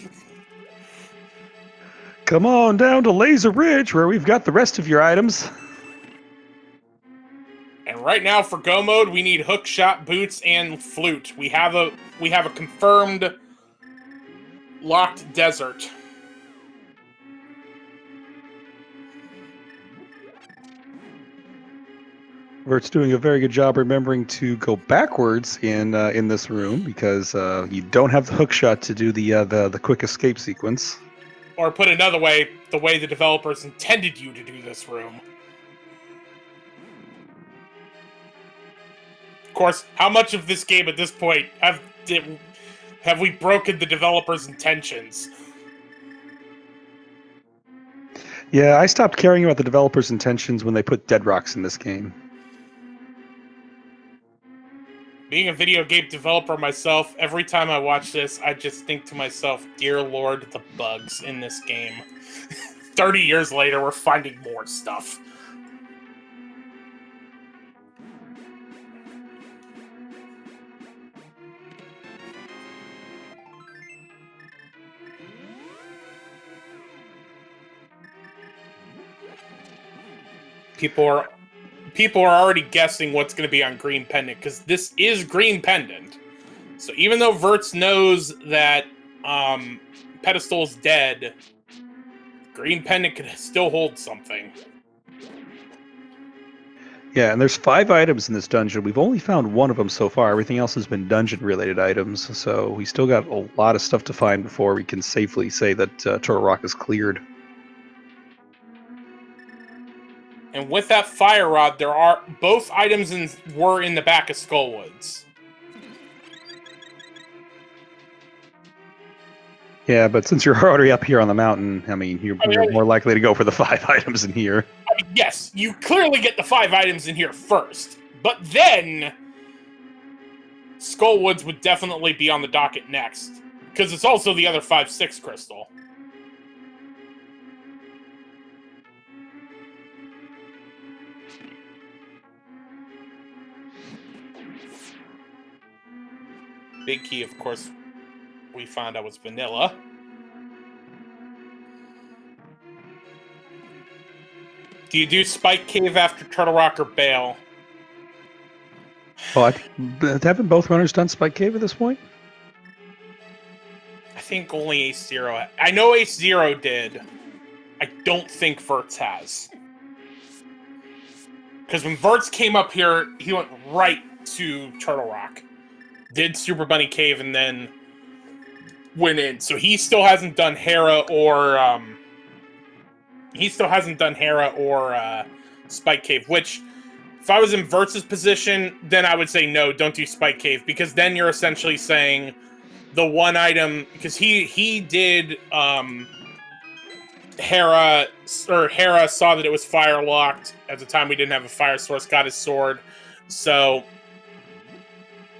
Come on down to Laser Ridge, where we've got the rest of your items. And right now, for go mode, we need hook shot, boots, and flute. We have a confirmed locked desert. Vert's doing a very good job remembering to go backwards in this room because you don't have the hook shot to do the quick escape sequence. Or put another way, the way the developers intended you to do this room. Of course, how much of this game at this point have we broken the developers' intentions? Yeah, I stopped caring about the developers' intentions when they put dead rocks in this game. Being a video game developer myself, every time I watch this, I just think to myself, dear Lord, the bugs in this game. 30 years later, we're finding more stuff. People are already guessing what's going to be on Green Pendant, because this is Green Pendant. So even though Vertz knows that Pedestal's dead, Green Pendant could still hold something. Yeah, and there's 5 items in this dungeon. We've only found one of them so far. Everything else has been dungeon-related items, so we still got a lot of stuff to find before we can safely say that Turtle Rock is cleared. And with that fire rod, both items were in the back of Skullwoods. Yeah, but since you're already up here on the mountain, I mean, you're more likely to go for the 5 items in here. I mean, yes, you clearly get the 5 items in here first, but then Skullwoods would definitely be on the docket next, because it's also the other 5/6 crystal. Big key, of course, we found out was vanilla. Do you do Spike Cave after Turtle Rock or Bail? Well, haven't both runners done Spike Cave at this point? I think only AceZer. I know AceZer did. I don't think Vertz has. Because when Vertz came up here, he went right to Turtle Rock. Did Super Bunny Cave and then went in. So he still hasn't done Hera or Spike Cave, which if I was in Vertz's position, then I would say no, don't do Spike Cave, because then you're essentially saying the one item, because he did Hera saw that it was fire locked. At the time we didn't have a fire source, got his sword. So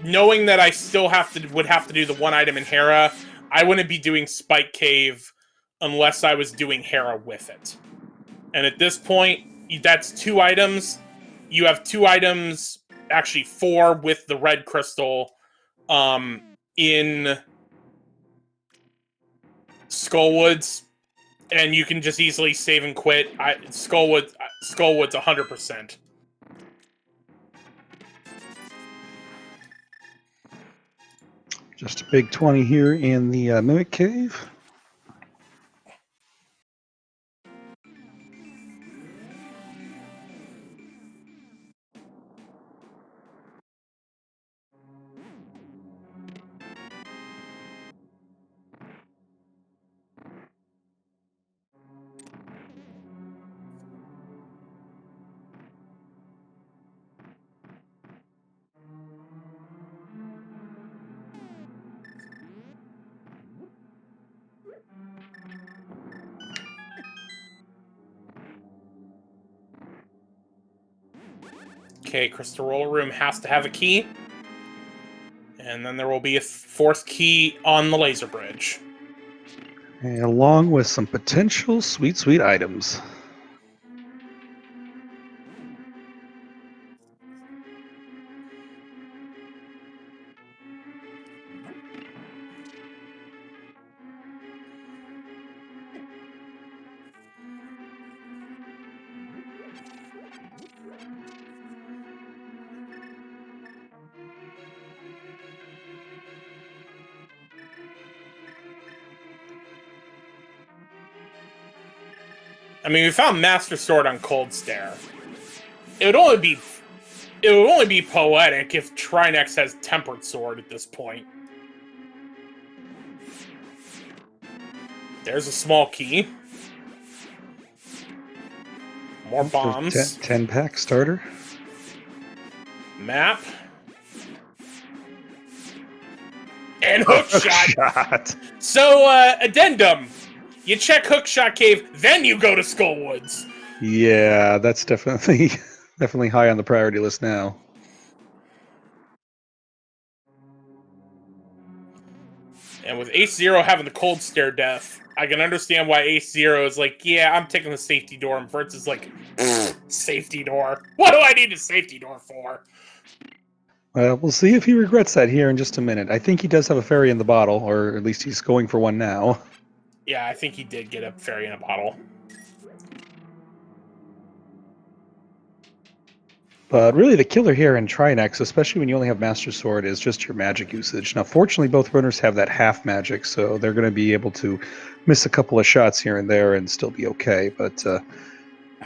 knowing that I still would have to do the one item in Hera, I wouldn't be doing Spike Cave unless I was doing Hera with it. And at this point, that's 2 items. You have 2 items, actually 4 with the red crystal in Skullwoods, and you can just easily save and quit. Skullwoods 100%. Just a big 20 here in the Mimic Cave. Okay, Crystal Roller Room has to have a key. And then there will be a 4th key on the laser bridge. And along with some potential sweet, sweet items. I mean, we found Master Sword on Cold Stare. It would only be poetic if Trinex has Tempered Sword at this point. There's a small key. More bombs. 10-pack starter. Map. And Hookshot. So, addendum. You check Hookshot Cave, then you go to Skullwoods. Yeah, that's definitely high on the priority list now. And with AceZer having the Cold Stare death, I can understand why AceZer is like, yeah, I'm taking the safety door, and Vertz is like, safety door? What do I need a safety door for? We'll see if he regrets that here in just a minute. I think he does have a fairy in the bottle, or at least he's going for one now. Yeah, I think he did get a fairy in a bottle. But really, the killer here in Trinex, especially when you only have Master Sword, is just your magic usage. Now, fortunately, both runners have that half magic, so they're going to be able to miss a couple of shots here and there and still be okay. But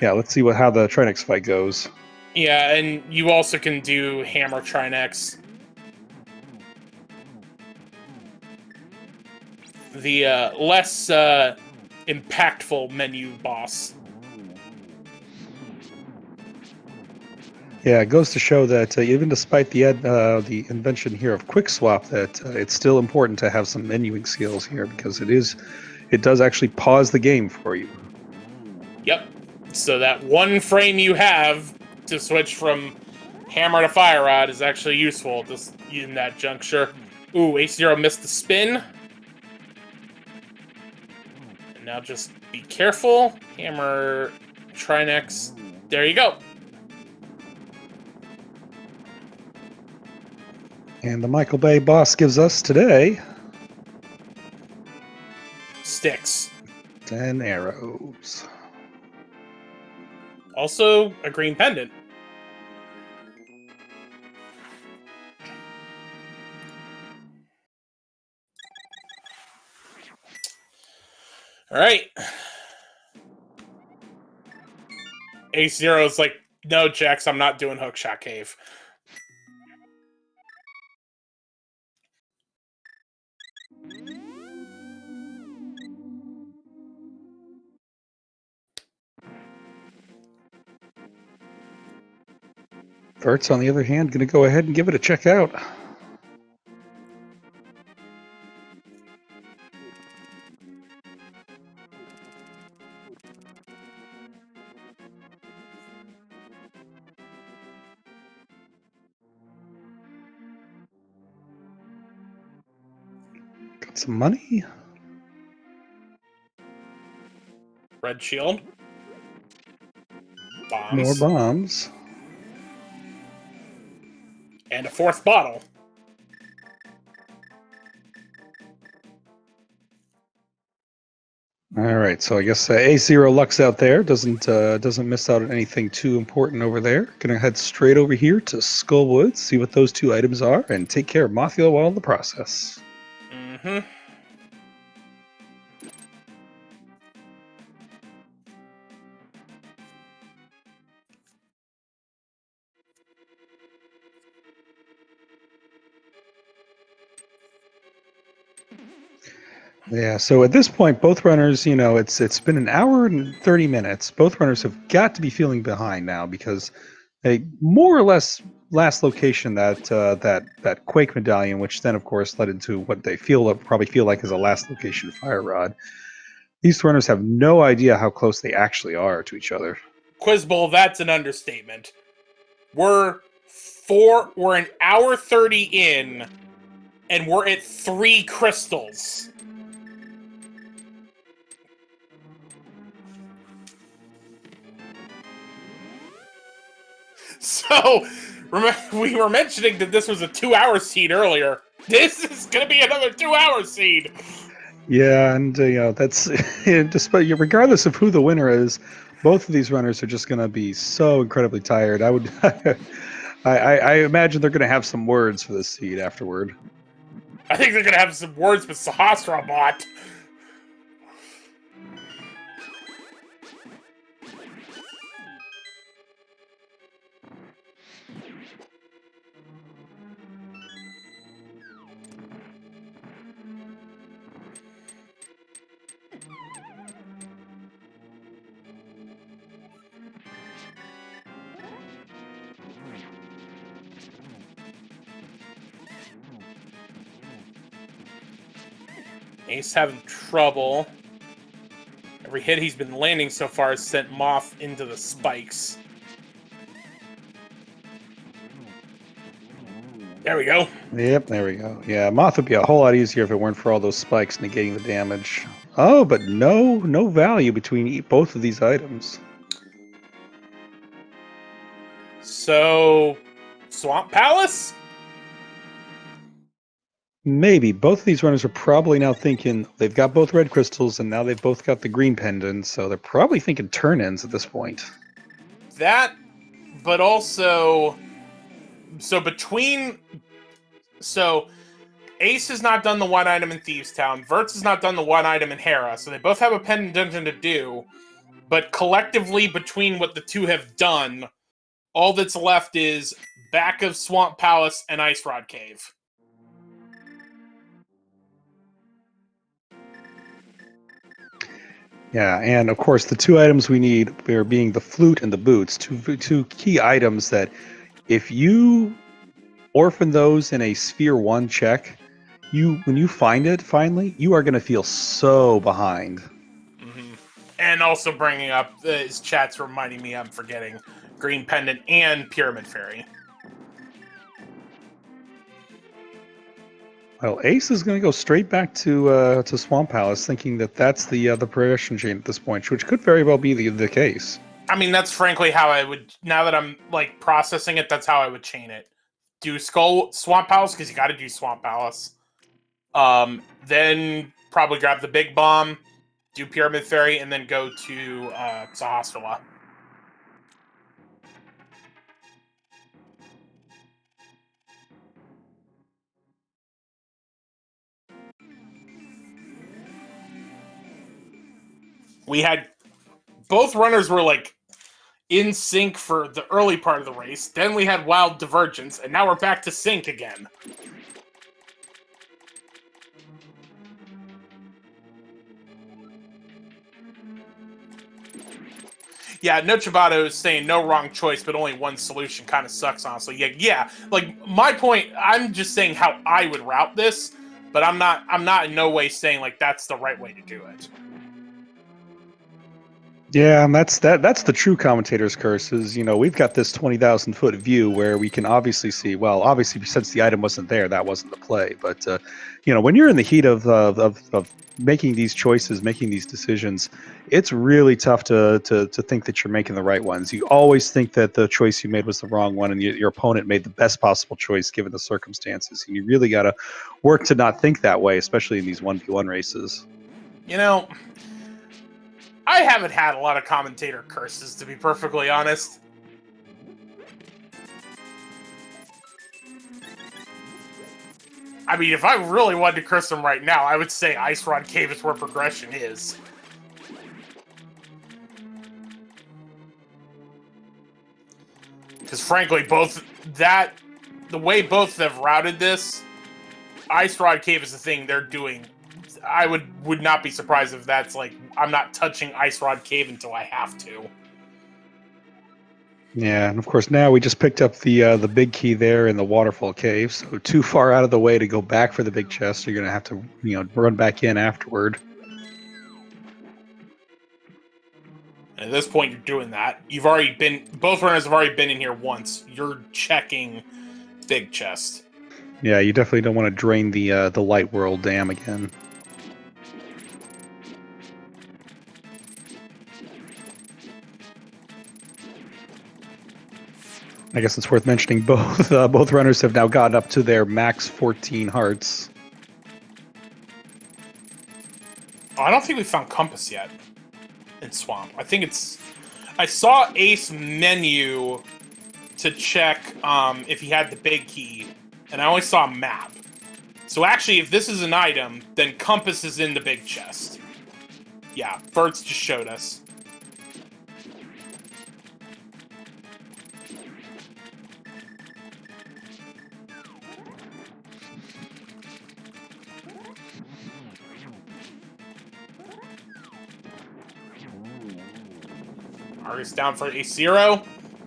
yeah, let's see how the Trinex fight goes. Yeah, and you also can do Hammer Trinex. The less impactful menu boss. Yeah, it goes to show that even despite the invention here of quick swap, that it's still important to have some menuing skills here, because it does actually pause the game for you. Yep. So that one frame you have to switch from hammer to fire rod is actually useful just in that juncture. Ooh, AceZero missed the spin. And now just be careful. Hammer Trinex. There you go. And the Michael Bay boss gives us today Sticks. 10 arrows. Also, a green pendant. Alright. AceZero's like, no, Jax, I'm not doing Hookshot Cave. Vertz, on the other hand, going to go ahead and give it a check out. Got some money. Red shield. Bombs. More bombs. And a fourth bottle. All right, so I guess A0 lucks out there. Doesn't miss out on anything too important over there. Gonna head straight over here to Skullwood, see what those two items are, and take care of Mothula while in the process. Mm-hmm. Yeah, so at this point, both runners, it's been an hour and 30 minutes. Both runners have got to be feeling behind now, because a more or less last location that Quake medallion, which then of course led into what they probably feel like is a last location fire rod. These runners have no idea how close they actually are to each other. Quizbowl, that's an understatement. We're an hour 30 in, and we're at 3 crystals. So, we were mentioning that this was a 2-hour seed earlier. This is going to be another 2-hour seed. Yeah, and that's despite regardless of who the winner is, both of these runners are just going to be so incredibly tired. I would, I imagine they're going to have some words for this seed afterward. I think they're going to have some words with Sahasrabot. Ace having trouble. Every hit he's been landing so far has sent Moth into the spikes. There we go. Yep, there we go. Yeah, Moth would be a whole lot easier if it weren't for all those spikes negating the damage. Oh, but no value between both of these items. So, Swamp Palace? Maybe. Both of these runners are probably now thinking they've got both red crystals, and now they've both got the green pendants, so they're probably thinking turn-ins at this point. That but also, so Ace has not done the one item in Thieves Town. Vertz has not done the one item in Hera. So they both have a pendant dungeon to do. But collectively, between what the two have done, all that's left is back of Swamp Palace and Ice Rod Cave. Yeah, and of course the two items we need are being the flute and the boots, two key items that if you orphan those in a Sphere 1 check, when you find it finally, you are going to feel so behind. Mm-hmm. And also bringing up, his chat's reminding me I'm forgetting Green Pendant and Pyramid Fairy. Well, Ace is going to go straight back to Swamp Palace, thinking that that's the progression chain at this point, which could very well be the case. I mean, that's frankly how I would, now that I'm like processing it, that's how I would chain it. Do Swamp Palace, because you got to do Swamp Palace. Then probably grab the Big Bomb, do Pyramid Fairy, and then go to Sahasrahla. We had, both runners were like in sync for the early part of the race. Then we had wild divergence, and now we're back to sync again. Yeah, Nochibato is saying no wrong choice, but only one solution kind of sucks, honestly. Yeah. Like, my point, I'm just saying how I would route this, but I'm not in no way saying, like, that's the right way to do it. Yeah, and that's the true commentator's curse is, we've got this 20,000-foot view where we can obviously see, well, obviously since the item wasn't there, that wasn't the play. But, when you're in the heat of making these choices, making these decisions, it's really tough to think that you're making the right ones. You always think that the choice you made was the wrong one, and your opponent made the best possible choice given the circumstances. And you really got to work to not think that way, especially in these 1v1 races. I haven't had a lot of commentator curses, to be perfectly honest. I mean, if I really wanted to curse them right now, I would say Ice Rod Cave is where progression is. Because frankly, the way both have routed this, Ice Rod Cave is the thing they're doing. I would not be surprised if that's like, I'm not touching Ice Rod Cave until I have to. Yeah, and of course now we just picked up the big key there in the waterfall cave, so too far out of the way to go back for the big chest. You're gonna have to run back in afterward. And at this point, you're doing that. Both runners have already been in here once. You're checking big chest. Yeah, you definitely don't want to drain the Light World Dam again. I guess it's worth mentioning both runners have now gotten up to their max 14 hearts. Oh, I don't think we found Compass yet in Swamp. I saw Ace menu to check if he had the big key, and I only saw a map. So actually, if this is an item, then Compass is in the big chest. Yeah, Vertz just showed us. Argus down for AceZero.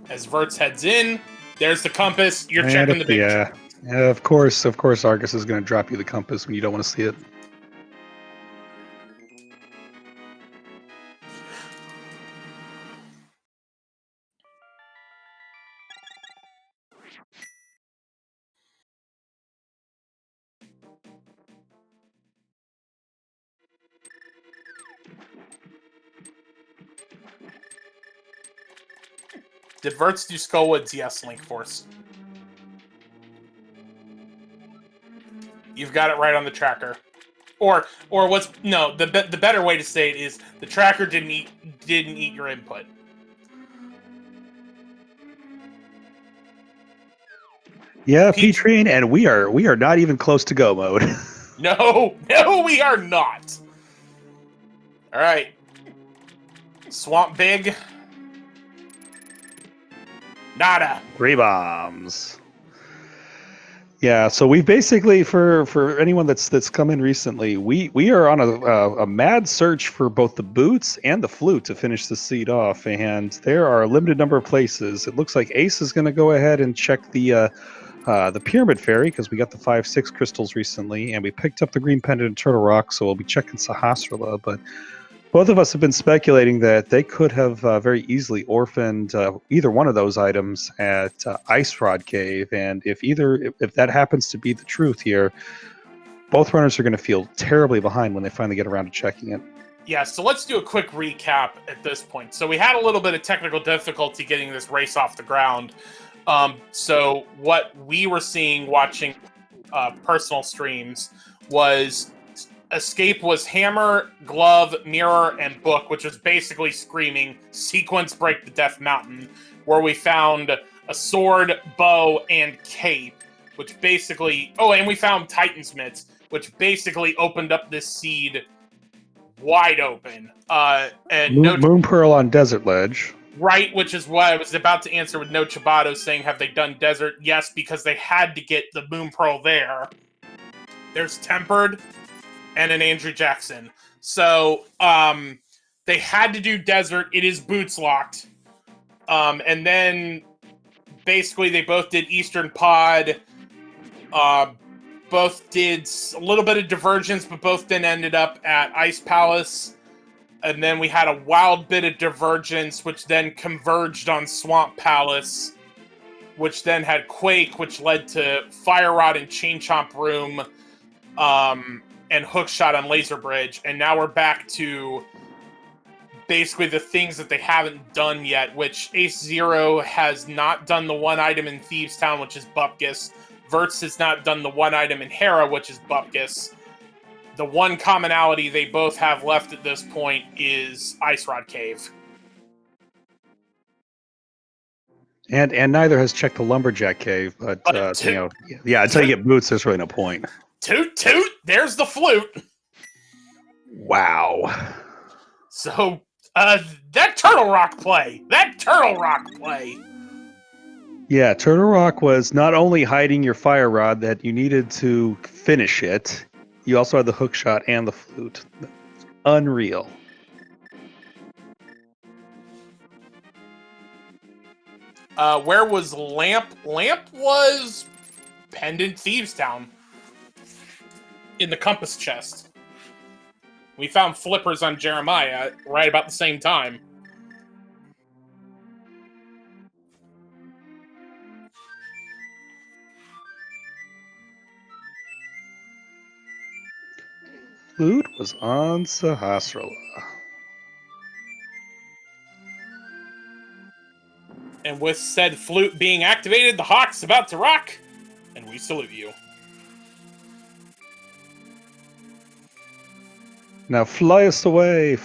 As Vertz heads in, there's the compass. You're checking the big chest. Yeah, of course Argus is going to drop you the compass when you don't want to see it. Did Vertz do Skullwoods? Yes, Link Force. You've got it right on the tracker. Or the better way to say it is the tracker didn't eat your input. Yeah, P-Train, and we are not even close to go mode. No, we are not. All right. Swamp Big. Nada. 3 bombs. Yeah, so we basically, for anyone that's come in recently, we are on a mad search for both the boots and the flute to finish the seed off, and there are a limited number of places. It looks like Ace is going to go ahead and check the Pyramid Fairy because we got the 5-6 crystals recently, and we picked up the Green Pendant and Turtle Rock, so we'll be checking Sahasrara. But both of us have been speculating that they could have very easily orphaned either one of those items at Ice Rod Cave, and if that happens to be the truth here, both runners are going to feel terribly behind when they finally get around to checking it. Yeah, so let's do a quick recap at this point. So we had a little bit of technical difficulty getting this race off the ground. So what we were seeing watching personal streams was escape was hammer, glove, mirror, and book, which was basically screaming sequence break the death mountain, where we found a sword, bow, and cape, which basically and we found Titan's mitts, which basically opened up this seed wide open. And Moon Pearl on Desert Ledge. Right, which is what I was about to answer with No Chibato saying, have they done Desert? Yes, because they had to get the Moon Pearl there. There's Tempered and an Andrew Jackson. So, they had to do Desert. It is boots locked. And then, basically, they both did Eastern Pod. Both did a little bit of Divergence, but both then ended up at Ice Palace. And then we had a wild bit of Divergence, which then converged on Swamp Palace, which then had Quake, which led to Fire Rod and Chain Chomp Room, and Hookshot on Laser Bridge. And now we're back to basically the things that they haven't done yet, which AceZero has not done the one item in Thieves Town, which is Bupkis. Vertz has not done the one item in Hera, which is Bupkis. The one commonality they both have left at this point is Ice Rod Cave. And neither has checked the Lumberjack Cave, but until you get boots, there's really no point. Toot toot! There's the flute. Wow. So that Turtle Rock play. Yeah, Turtle Rock was not only hiding your fire rod that you needed to finish it, you also had the hook shot and the flute. Unreal. Where was Lamp? Lamp was Pendant Thieves Town. In the compass chest. We found flippers on Jeremiah right about the same time. Flute was on Sahasrara. And with said flute being activated, the Hawk's about to rock, and we salute you. Now fly us away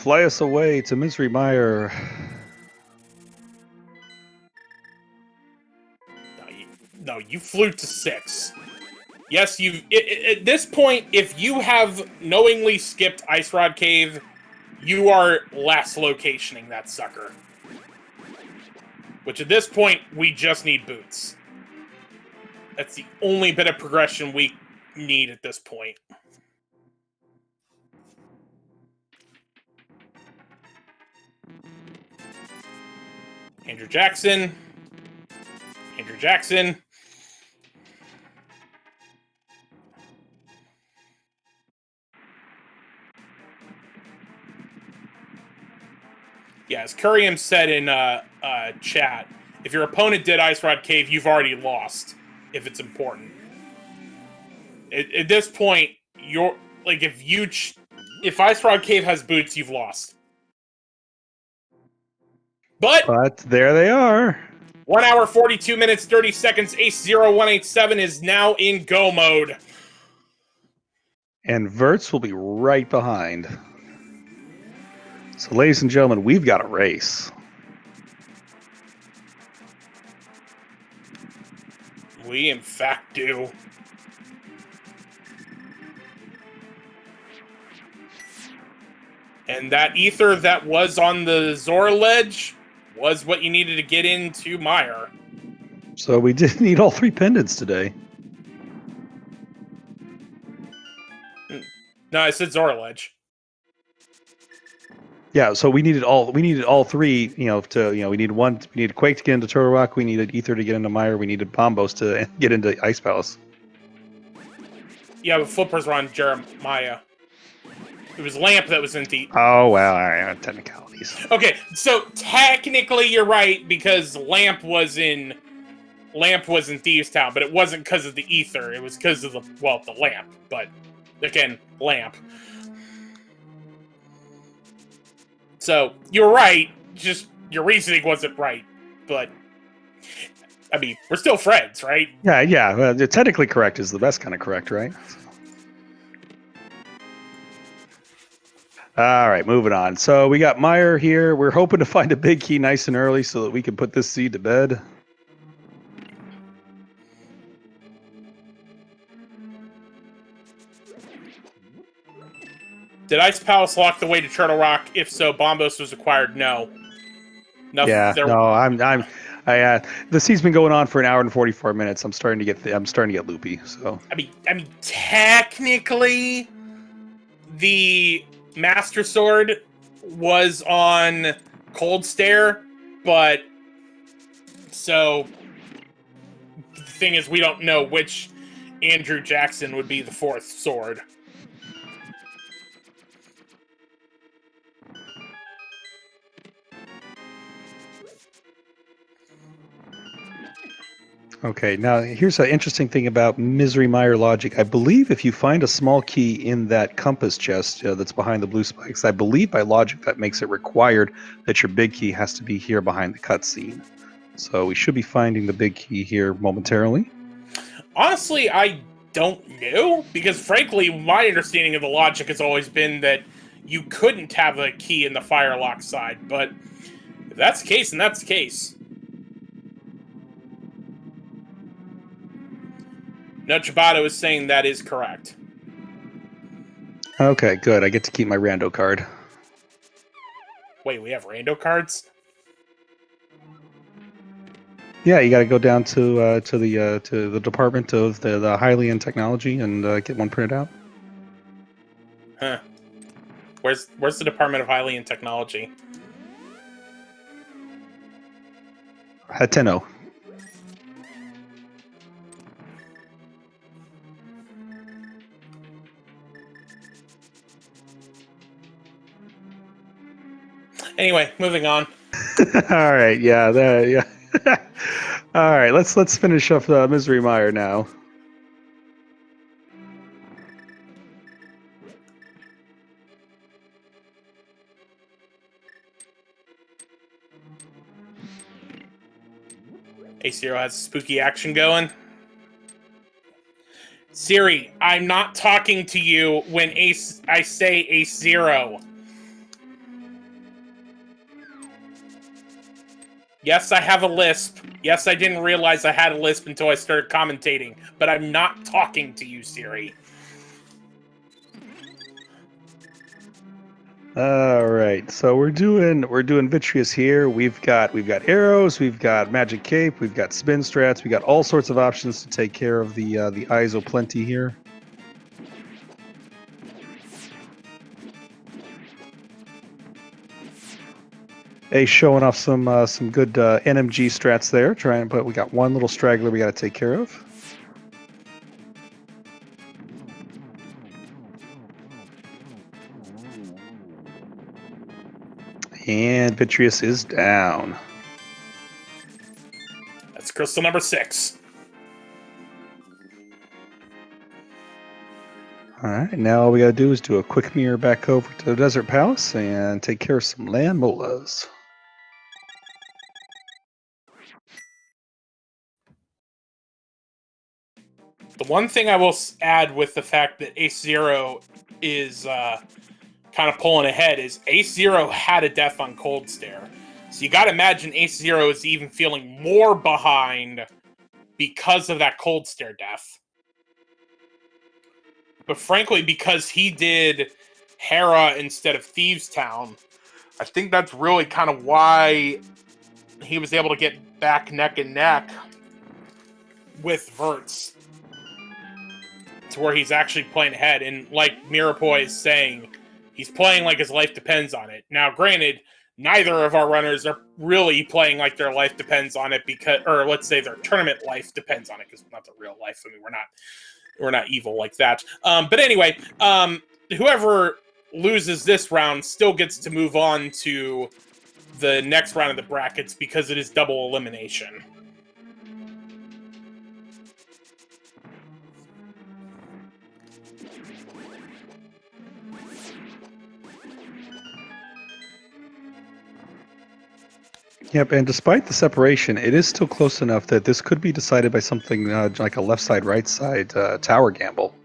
to Misery Mire. No, you flew to 6. Yes, at this point, if you have knowingly skipped Ice Rod Cave, you are last locationing that sucker. Which at this point, we just need boots. That's the only bit of progression we need at this point. Andrew Jackson. Yeah, as Curium said in chat, if your opponent did Ice Rod Cave, you've already lost, if it's important. At this point, if Ice Rod Cave has boots, you've lost. But there they are. 1 hour, 42 minutes, 30 seconds. AceZer0187 is now in go mode. And Vertz will be right behind. So, ladies and gentlemen, we've got a race. We, in fact, do. And that ether that was on the Zora ledge was what you needed to get into Meyer. So we did need all 3 pendants today. No, I said Zora ledge. Yeah, so we needed all 3, we needed Quake to get into Turtle Rock, we needed Ether to get into Meyer, we needed Bombos to get into Ice Palace. Yeah, but flippers were on Jeremiah. It was Lamp that was in the... Oh, well, all right, technicalities. Okay, so technically you're right, because Lamp was in Thieves Town, but it wasn't because of the ether. It was because of the lamp. But again, Lamp. So you're right. Just your reasoning wasn't right. But I mean, we're still friends, right? Yeah. Well, technically correct is the best kind of correct, right? All right, moving on. So we got Meyer here. We're hoping to find a big key nice and early so that we can put this seed to bed. Did Ice Palace lock the way to Turtle Rock? If so, Bombos was acquired. No. No, the seed's been going on for an hour and 44 minutes. I'm starting to get loopy. So I mean, technically, the Master Sword was on Cold Stare, but so the thing is, we don't know which Andrew Jackson would be the 4th sword. okay, now here's an interesting thing about Misery Meyer logic. I believe if you find a small key in that compass chest that's behind the blue spikes, I believe by logic that makes it required that your big key has to be here behind the cutscene. So we should be finding the big key here momentarily. Honestly, I don't know, because frankly, my understanding of the logic has always been that you couldn't have a key in the Firelock side, but if that's the case, then that's the case. No, Chibato is saying that is correct. Okay, good. I get to keep my rando card. Wait, we have rando cards? Yeah, you got to go down to the department of the Hylian technology and get one printed out. Huh. Where's the Department of Hylian Technology? Hateno. Anyway, moving on. All right, yeah. All right, let's finish up Misery Meyer now. AceZero has spooky action going. Siri, I'm not talking to you when I say AceZero. Yes, I have a lisp. Yes, I didn't realize I had a lisp until I started commentating, but I'm not talking to you, Siri. All right, so we're doing Vitreous here. We've got arrows, we've got magic cape, we've got spin strats, we got all sorts of options to take care of the ISO plenty here. Ace showing off some good NMG strats there. But we got one little straggler we got to take care of. And Vitreous is down. That's crystal number 6. All right, now all we got to do is do a quick mirror back over to the Desert Palace and take care of some land molas. The one thing I will add with the fact that AceZero is kind of pulling ahead is AceZero had a death on Cold Stare. So you got to imagine AceZero is even feeling more behind because of that cold stare death. But frankly, because he did Hera instead of Thieves Town, I think that's really kind of why he was able to get back neck and neck with Vertz, to where he's actually playing ahead. And like Mirapoy is saying, he's playing like his life depends on it. Now, granted, neither of our runners are really playing like their life depends on it, because, or let's say their tournament life depends on it, because not the real life. I mean, we're not evil like that. But anyway, whoever loses this round still gets to move on to the next round of the brackets, because it is double elimination. Yep, and despite the separation, it is still close enough that this could be decided by something like a left side, right side tower gamble.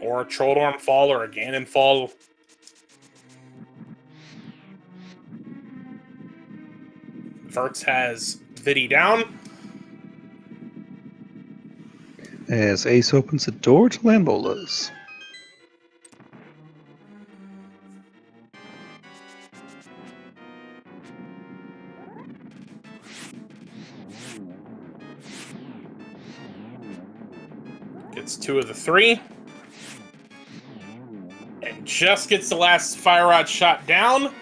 Or a Trolldorm fall or a Ganon fall. Vertz has Vidi down. As Ace opens the door to Lambolas. Gets 2 of the 3. And just gets the last Fire Rod shot down.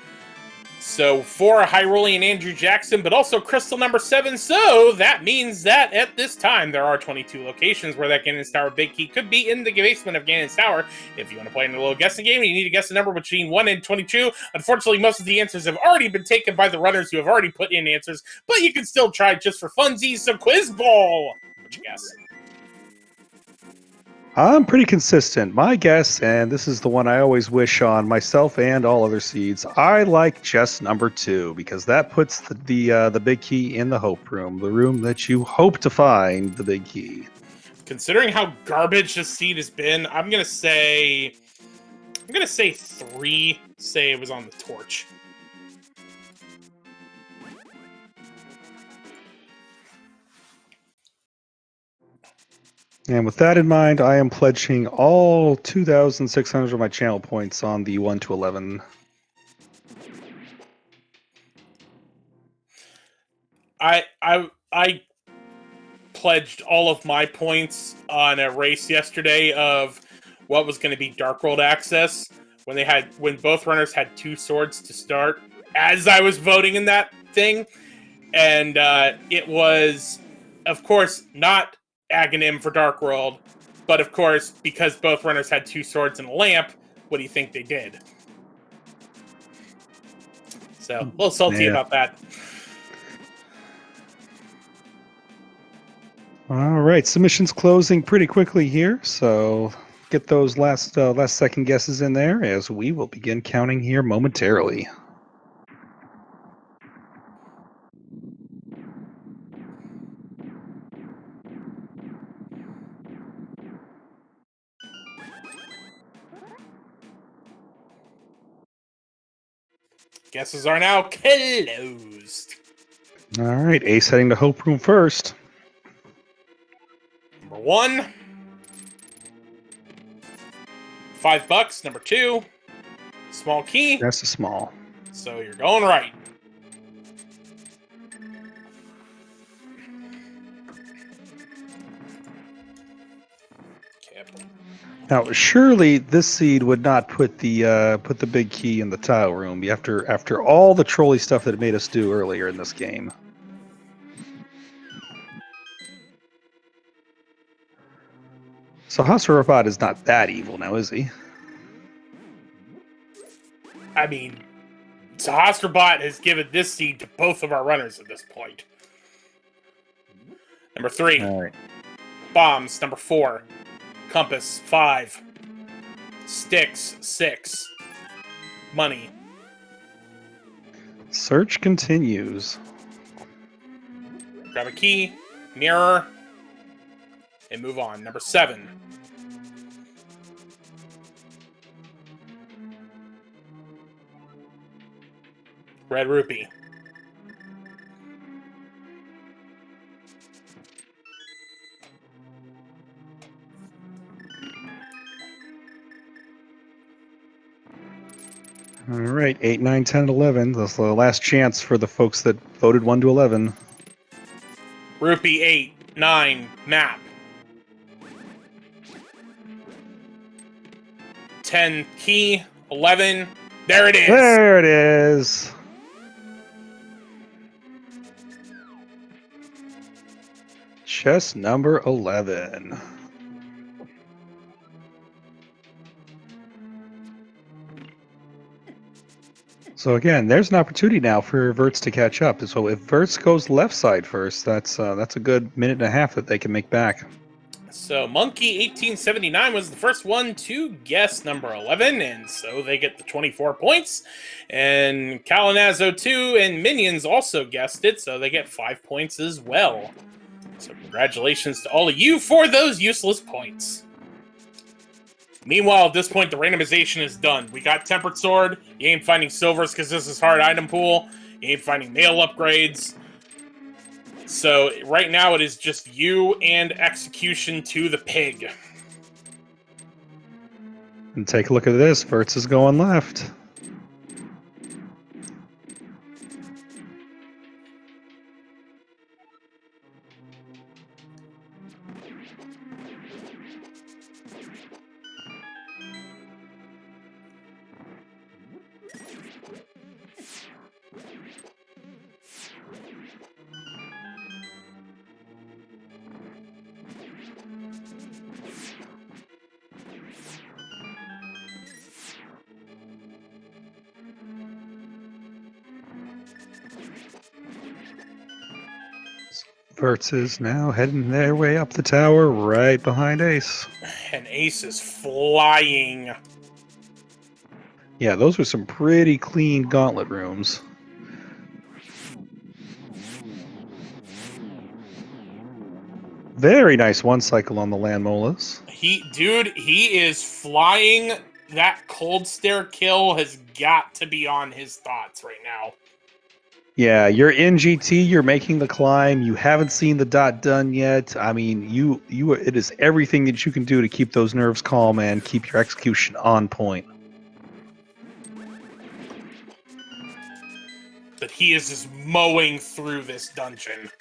So 4 Hyrulean Andrew Jackson, but also Crystal number 7. So that means that at this time there are 22 locations where that Ganon's Tower Big Key could be in the basement of Ganon's Tower. If you want to play in a little guessing game, you need to guess a number between 1 and 22. Unfortunately, most of the answers have already been taken by the runners who have already put in answers, but you can still try just for funsies. So Quiz Ball! What you guess? I'm pretty consistent. My guess, and this is the one I always wish on myself and all other seeds, I like chest number 2, because that puts the big key in the hope room, the room that you hope to find the big key. Considering how garbage this seed has been, I'm gonna say 3. Say it was on the torch. And with that in mind, I am pledging all 2,600 of my channel points on the 1 to 11. I pledged all of my points on a race yesterday of what was going to be Dark World access when both runners had 2 swords to start, as I was voting in that thing. And it was, of course, not Aghanim for Dark World, but of course, because both runners had 2 swords and a lamp, what do you think they did? So, a little salty about that. All right, submissions closing pretty quickly here, so get those last second guesses in there as we will begin counting here momentarily. Guesses are now closed. All right, Ace heading to Hope Room first. Number 1. $5. Number 2. Small key. That's a small. So you're going right. Now, surely this seed would not put the big key in the tile room after all the trolley stuff that it made us do earlier in this game. So Hasarabad is not that evil now, is he? I mean, Sahasrabot has given this seed to both of our runners at this point. Number 3. All right. Bombs. Number 4. Compass. 5. Sticks. 6. Money. Search continues. Grab a key, mirror, and move on. Number 7. Red rupee. All right, 8, 9, 10, 11. That's the last chance for the folks that voted 1 to 11. Rupee 8, 9, map. 10, key. 11, there it is. There it is. Chest number 11. So again, there's an opportunity now for Vertz to catch up. So if Vertz goes left side first, that's a good minute and a half that they can make back. So Monkey 1879 was the first one to guess number 11, and so they get the 24 points. And Kalinaz02 and Minions also guessed it, so they get 5 points as well. So congratulations to all of you for those useless points. Meanwhile, at this point, the randomization is done. We got Tempered Sword. You ain't finding silvers because this is hard item pool. You ain't finding mail upgrades. So right now it is just you and Execution to the pig. And take a look at this. Vertz is going left. Vertz is now heading their way up the tower right behind Ace. And Ace is flying. Yeah, those are some pretty clean gauntlet rooms. Very nice one cycle on the land molas. He is flying. That cold stare kill has got to be on his thoughts right now. Yeah, you're in GT, you're making the climb, you haven't seen the dot done yet. I mean, it is everything that you can do to keep those nerves calm and keep your execution on point. But he is just mowing through this dungeon.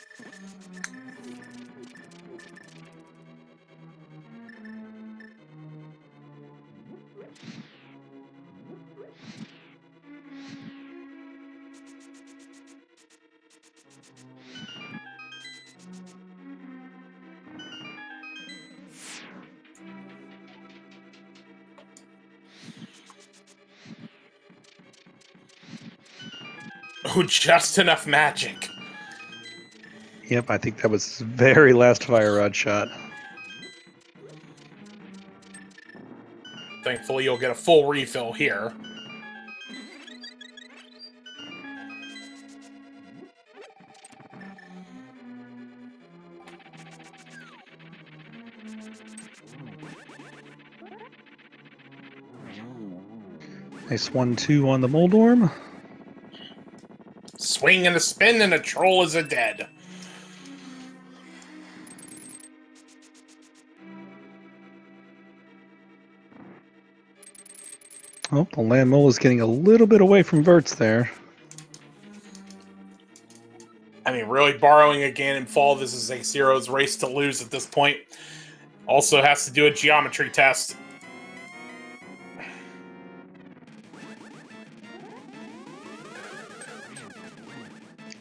Oh, just enough magic. Yep, I think that was his very last fire rod shot. Thankfully, you'll get a full refill here. Nice 1-2 on the Moldorm. Swing and a spin, and a troll is a dead. Oh, the land mole is getting a little bit away from Vertz there. I mean, really borrowing a Ganon Fall, this is AceZero's race to lose at this point. Also has to do a geometry test.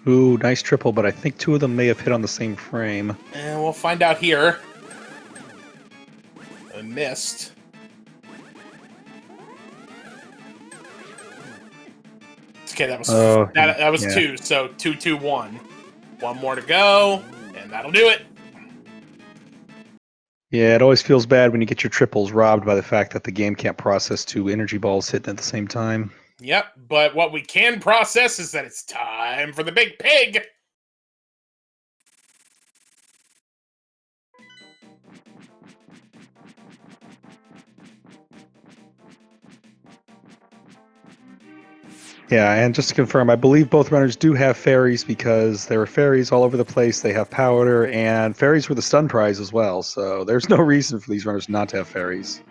Ooh, nice triple, but I think two of them may have hit on the same frame. And we'll find out here. I missed. Okay, that was that was 2, so 2-2-1. One more to go, and that'll do it. Yeah, it always feels bad when you get your triples robbed by the fact that the game can't process two energy balls hitting at the same time. Yep, but what we can process is that it's time for the big pig. Yeah, and just to confirm, I believe both runners do have fairies because there are fairies all over the place. They have powder, and fairies were the stun prize as well, so there's no reason for these runners not to have fairies.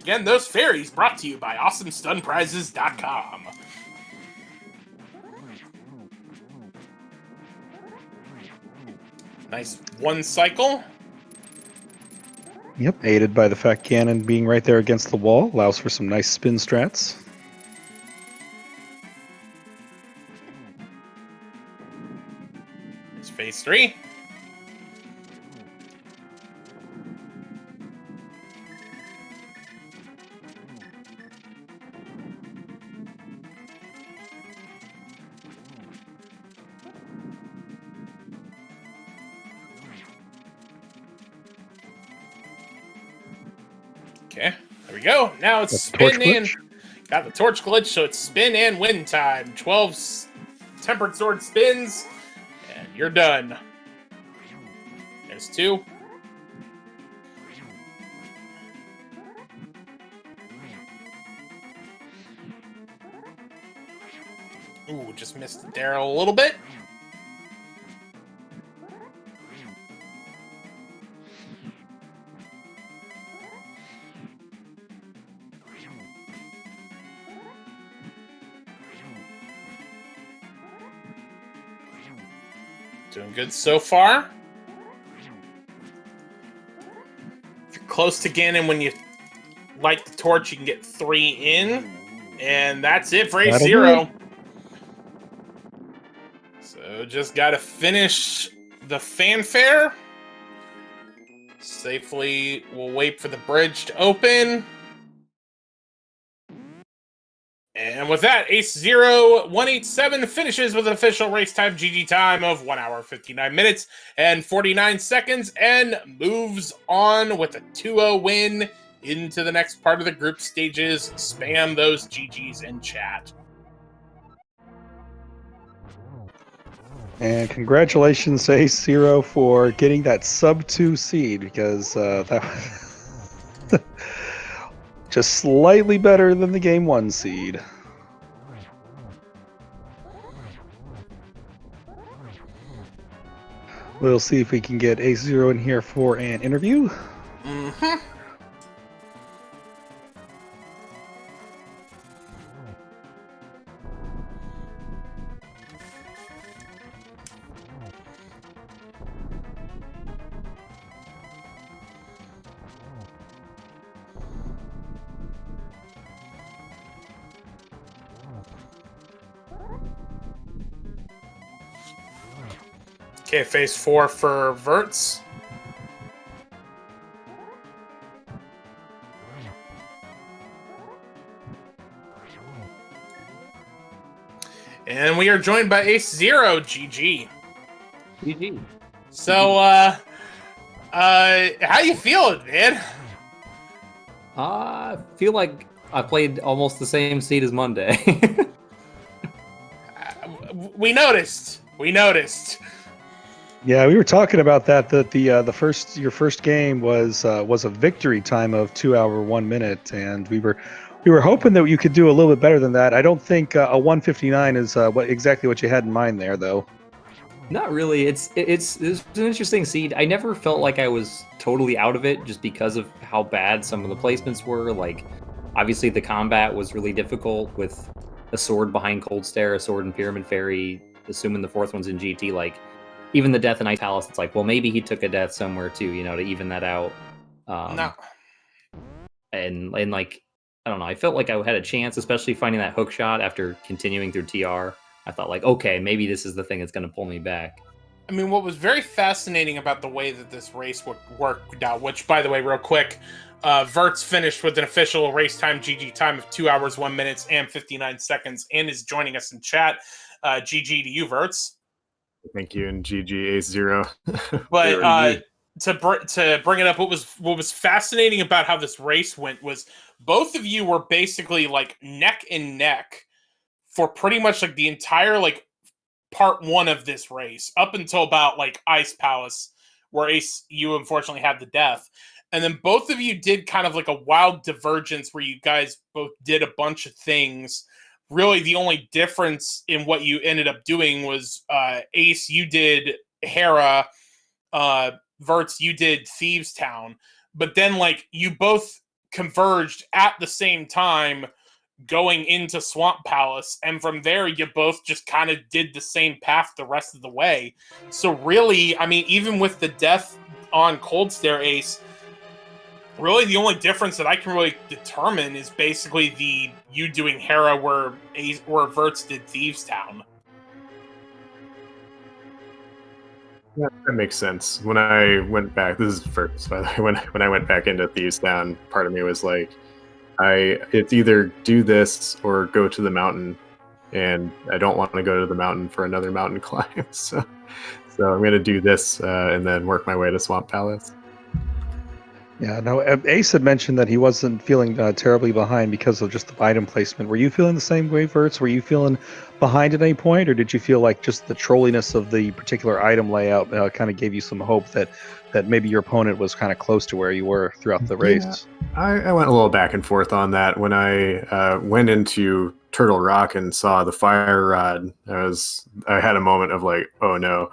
again, those fairies brought to you by AwesomeStunPrizes.com. Nice one cycle. Yep, aided by the fact Ganon being right there against the wall allows for some nice spin strats. It's phase 3. Okay, there we go. Now it's spin and got the torch glitch, so it's spin and win time. 12 tempered sword spins, and you're done. There's 2. Ooh, just missed Daryl a little bit. Doing good so far. If you're close to Ganon when you light the torch, you can get 3 in. And that's it for AceZer. So just got to finish the fanfare. Safely, we'll wait for the bridge to open. And with that, AceZer0187 finishes with an official race time GG time of 1 hour, 59 minutes, and 49 seconds, and moves on with a 2-0 win into the next part of the group stages. Spam those GGs in chat. And congratulations to AceZer for getting that sub-2 seed, because that was just slightly better than the game 1 seed. We'll see if we can get AceZer in here for an interview. Mm-hmm. Okay, phase 4 for Vertz. And we are joined by AceZer. GG. GG. So, how you feeling, man? I feel like I played almost the same seed as Monday. We noticed. We noticed. Yeah, we were talking about that. That your first game was a victory time of 2 hour 1 minute, and we were hoping that you could do a little bit better than that. I don't think a 159 is exactly what you had in mind there, though. Not really. It's an interesting seed. I never felt like I was totally out of it just because of how bad some of the placements were. Like, obviously the combat was really difficult with a sword behind Cold Stare, a sword in Pyramid Fairy, assuming the 4th one's in GT. Like, even the death in Ice Palace, it's like, well, maybe he took a death somewhere too, to even that out. No. And like, I don't know, I felt like I had a chance, especially finding that hook shot after continuing through TR. I thought, like, okay, maybe this is the thing that's going to pull me back. I mean, what was very fascinating about the way that this race worked out, which, by the way, real quick, Vertz finished with an official race time GG time of 2 hours, 1 minute, and 59 seconds, and is joining us in chat. GG to you, Vertz. Thank you, and GG AceZer. But to bring it up, what was fascinating about how this race went was both of you were basically like neck and neck for pretty much like the entire like part 1 of this race up until about like Ice Palace, where Ace, you unfortunately had the death. And then both of you did kind of like a wild divergence where you guys both did a bunch of things. Really, the only difference in what you ended up doing was Ace, you did Hera, Vertz, you did Thieves Town. But then, like, you both converged at the same time going into Swamp Palace, and from there you both just kind of did the same path the rest of the way. So really, I mean, even with the death on Cold Stare, Ace, really the only difference that I can really determine is basically you doing Hera where Vertz did Thieves Town. Yeah, that makes sense. When I went back, this is first, by the way, when I went back into Thieves Town, part of me was like, it's either do this or go to the mountain, and I don't want to go to the mountain for another mountain climb. So I'm going to do this and then work my way to Swamp Palace. Yeah, no, Ace had mentioned that he wasn't feeling terribly behind because of just the item placement. Were you feeling the same way, Vertz? Were you feeling behind at any point, or did you feel like just the trolliness of the particular item layout kind of gave you some hope that maybe your opponent was kind of close to where you were throughout the race? Yeah, I went a little back and forth on that. When I went into Turtle Rock and saw the fire rod, I had a moment of like, oh no.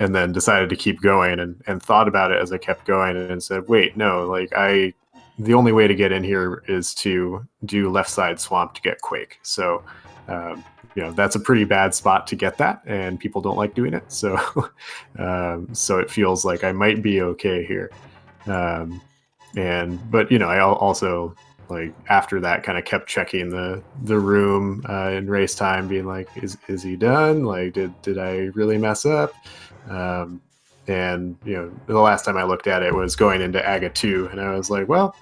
And then decided to keep going and thought about it as I kept going and said, wait, no, like the only way to get in here is to do left side swamp to get Quake. So, that's a pretty bad spot to get that, and people don't like doing it. So, so it feels like I might be okay here. But I also, like, after that, kind of kept checking the room in race time, being like, is he done? Like, did I really mess up? And the last time I looked at it was going into Aga 2, and I was like, well,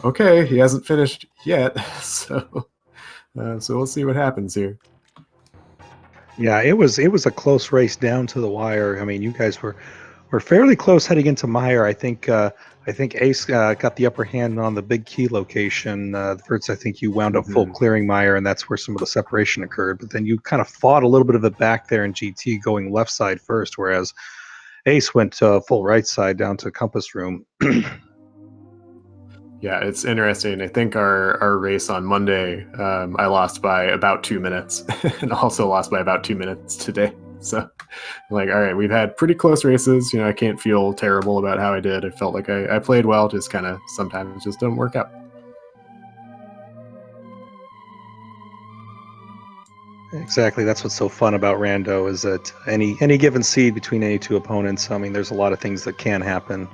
okay, he hasn't finished yet, so we'll see what happens here. Yeah, it was a close race down to the wire. I mean, you guys were fairly close heading into Meyer. I think Ace got the upper hand on the big key location. Vertz, I think you wound up full clearing Meyer, and that's where some of the separation occurred. But then you kind of fought a little bit of it back there in GT, going left side first, whereas Ace went full right side down to Compass Room. Yeah, it's interesting. I think our race on Monday, I lost by about 2 minutes, and also lost by about 2 minutes today. So, like, all right, we've had pretty close races. I can't feel terrible about how I did. I felt like I played well, just kind of sometimes it just doesn't work out. Exactly. That's what's so fun about Rando, is that any given seed between any two opponents, I mean, there's a lot of things that can happen.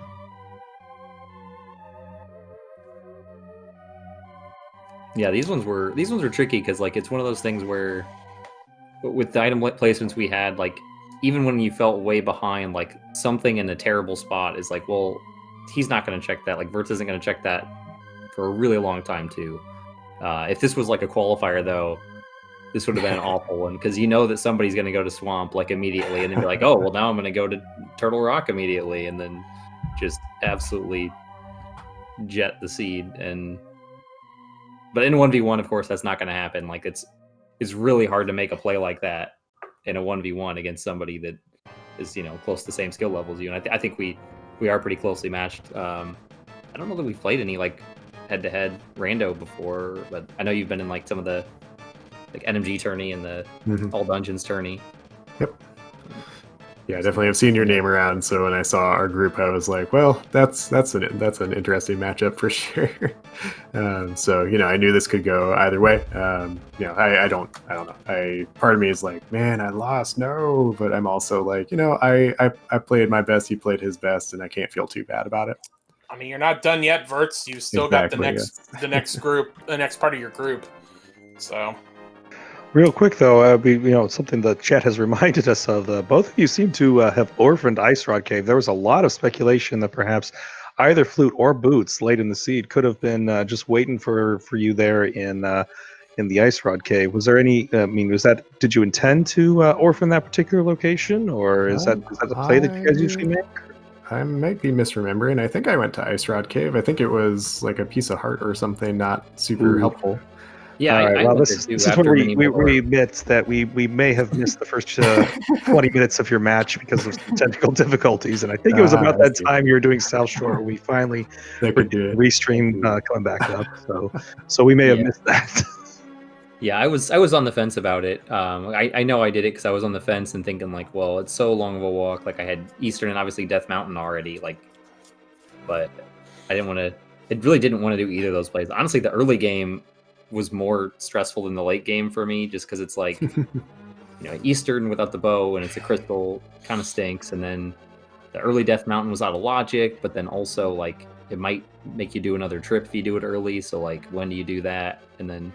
Yeah, these ones were tricky because, like, it's one of those things where with the item placements we had, like, even when you felt way behind, like, something in a terrible spot is like, well, he's not going to check that. Like, Vertz isn't going to check that for a really long time too. If this was like a qualifier, though, this would have been an awful one, because that somebody's going to go to Swamp like immediately and then be like, oh, well, now I'm going to go to Turtle Rock immediately, and then just absolutely jet the seed. But in 1v1, of course, that's not going to happen. Like, it's really hard to make a play like that in a 1v1 against somebody that is, close to the same skill level as you. And I think we are pretty closely matched. I don't know that we've played any, like, head-to-head rando before, but I know you've been in, like, some of the, like, NMG tourney and the All Dungeons tourney. Yep. Yeah, definitely. I've seen your name around, so when I saw our group, I was like, well, that's an interesting matchup for sure. So I knew this could go either way. I don't know. Part of me is like, man, I lost, no, but I'm also like, I played my best, he played his best, and I can't feel too bad about it. I mean, you're not done yet, Vertz. You still got the next group, the next part of your group. So. Real quick, though, something the chat has reminded us of. Both of you seem to have orphaned Ice Rod Cave. There was a lot of speculation that perhaps either Flute or Boots, late in the seed, could have been just waiting for you there in the Ice Rod Cave. Was there any? Did you intend to orphan that particular location, or is that a play that you guys usually make? I might be misremembering. I think I went to Ice Rod Cave. I think it was like a piece of heart or something, not super helpful. Yeah, all right. This is where we admit that we may have missed the first 20 minutes of your match because of some technical difficulties, and I think it was about that time you were doing South Shore we finally restream coming back up. So we may have missed that. Yeah, I was on the fence about it. I know I did it because I was on the fence and thinking, like, well, it's so long of a walk. Like, I had Eastern and obviously Death Mountain already, like, but I didn't want to it really didn't want to do either of those plays. Honestly, the early game was more stressful than the late game for me, just because it's like, Eastern without the bow and it's a crystal kind of stinks. And then the early Death Mountain was out of logic, but then also like it might make you do another trip if you do it early. So like, when do you do that? And then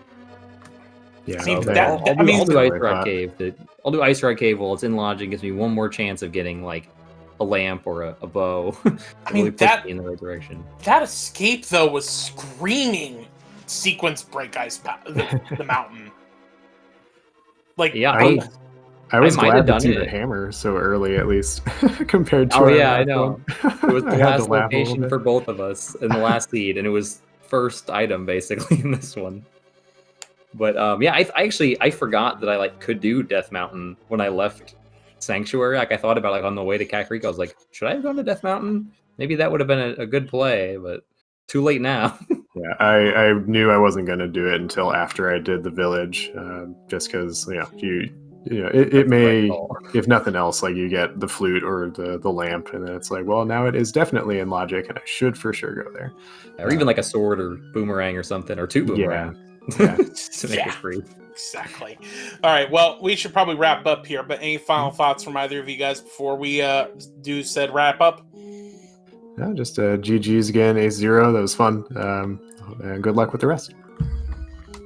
Yeah, See, I'll that- I'll do Ice Sorry, Rock Pat. Cave. I'll do Ice Rock Cave while it's in logic. Gives me one more chance of getting like a lamp or a bow. I mean, really push that- me in the right direction. That escape though was screaming sequence break the mountain. Like Yeah, I was might have glad to done do the it. hammer so early, at least, compared to. Oh our yeah, I last know. one. It was the I had to last laugh a little location bit. for both of us in the last seed, and it was first item basically in this one. But yeah, I forgot that I like could do Death Mountain when I left Sanctuary. Like I thought about like on the way to Kakariko, I was like, should I have gone to Death Mountain? Maybe that would have been a good play, but too late now. Yeah, I knew I wasn't going to do it until after I did the village, just because it may, call. if nothing else, like you get the flute or the lamp, and then it's like, well, now it is definitely in logic, and I should for sure go there. Or even like a sword or boomerang or something, or two boomerangs Yeah. to make it free. Exactly. All right. Well, we should probably wrap up here. But any final thoughts from either of you guys before we do said wrap up? Yeah, just GG's again, AceZero. That was fun. And good luck with the rest.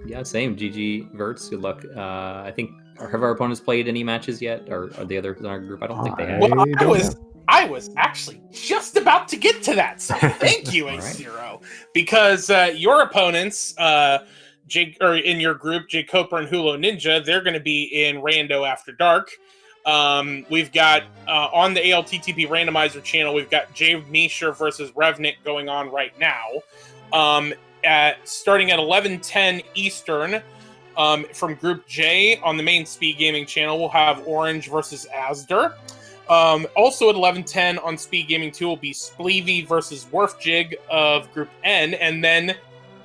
Yeah, same. GG Vertz. Good luck. I think have our opponents played any matches yet, or are the others in our group? I don't think they have. Well, I don't know. I was actually just about to get to that. So thank you, All right. AceZero, because your opponents, Jake, or in your group, Jake Coper and Hulo Ninja, they're going to be in Rando After Dark. We've got on the ALTTP Randomizer channel, we've got Jay Misher versus Revenant going on right now. Starting at 11:10 Eastern, from Group J on the main SpeedGaming channel, we'll have Orange versus AceZer. Also at 11:10 on SpeedGaming 2 will be Spleevy versus Werfjig of Group N, and then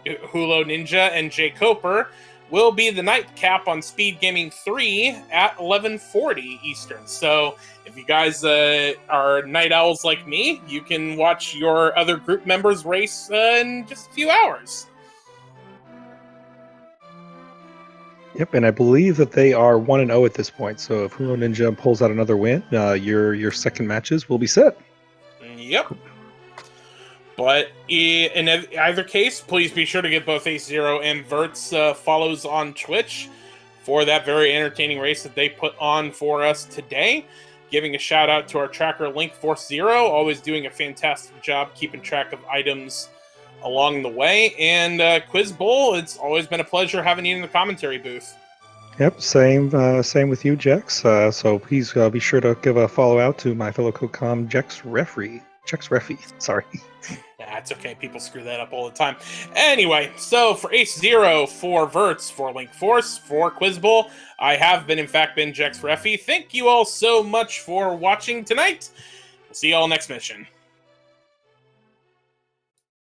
Hulo Ninja and Jay Coper will be the nightcap on SpeedGaming 3 at 11:40 Eastern. So if you guys are night owls like me, you can watch your other group members race in just a few hours. Yep, and I believe that they are 1-0 at this point. So if Hulo Ninja pulls out another win, your second matches will be set. Yep. But in either case, please be sure to get both AceZero and Vertz follows on Twitch for that very entertaining race that they put on for us today. Giving a shout out to our tracker Link40, always doing a fantastic job keeping track of items along the way. And Quiz Bowl, it's always been a pleasure having you in the commentary booth. Yep, same with you, Jex. So please be sure to give a follow out to my fellow co-com Jex Referee. Sorry. Yeah, it's okay. People screw that up all the time. Anyway, so for AceZero, for Vertz, for Link Force, for Quiz Bowl, I have been Jex Refi. Thank you all so much for watching tonight. We'll see you all next mission.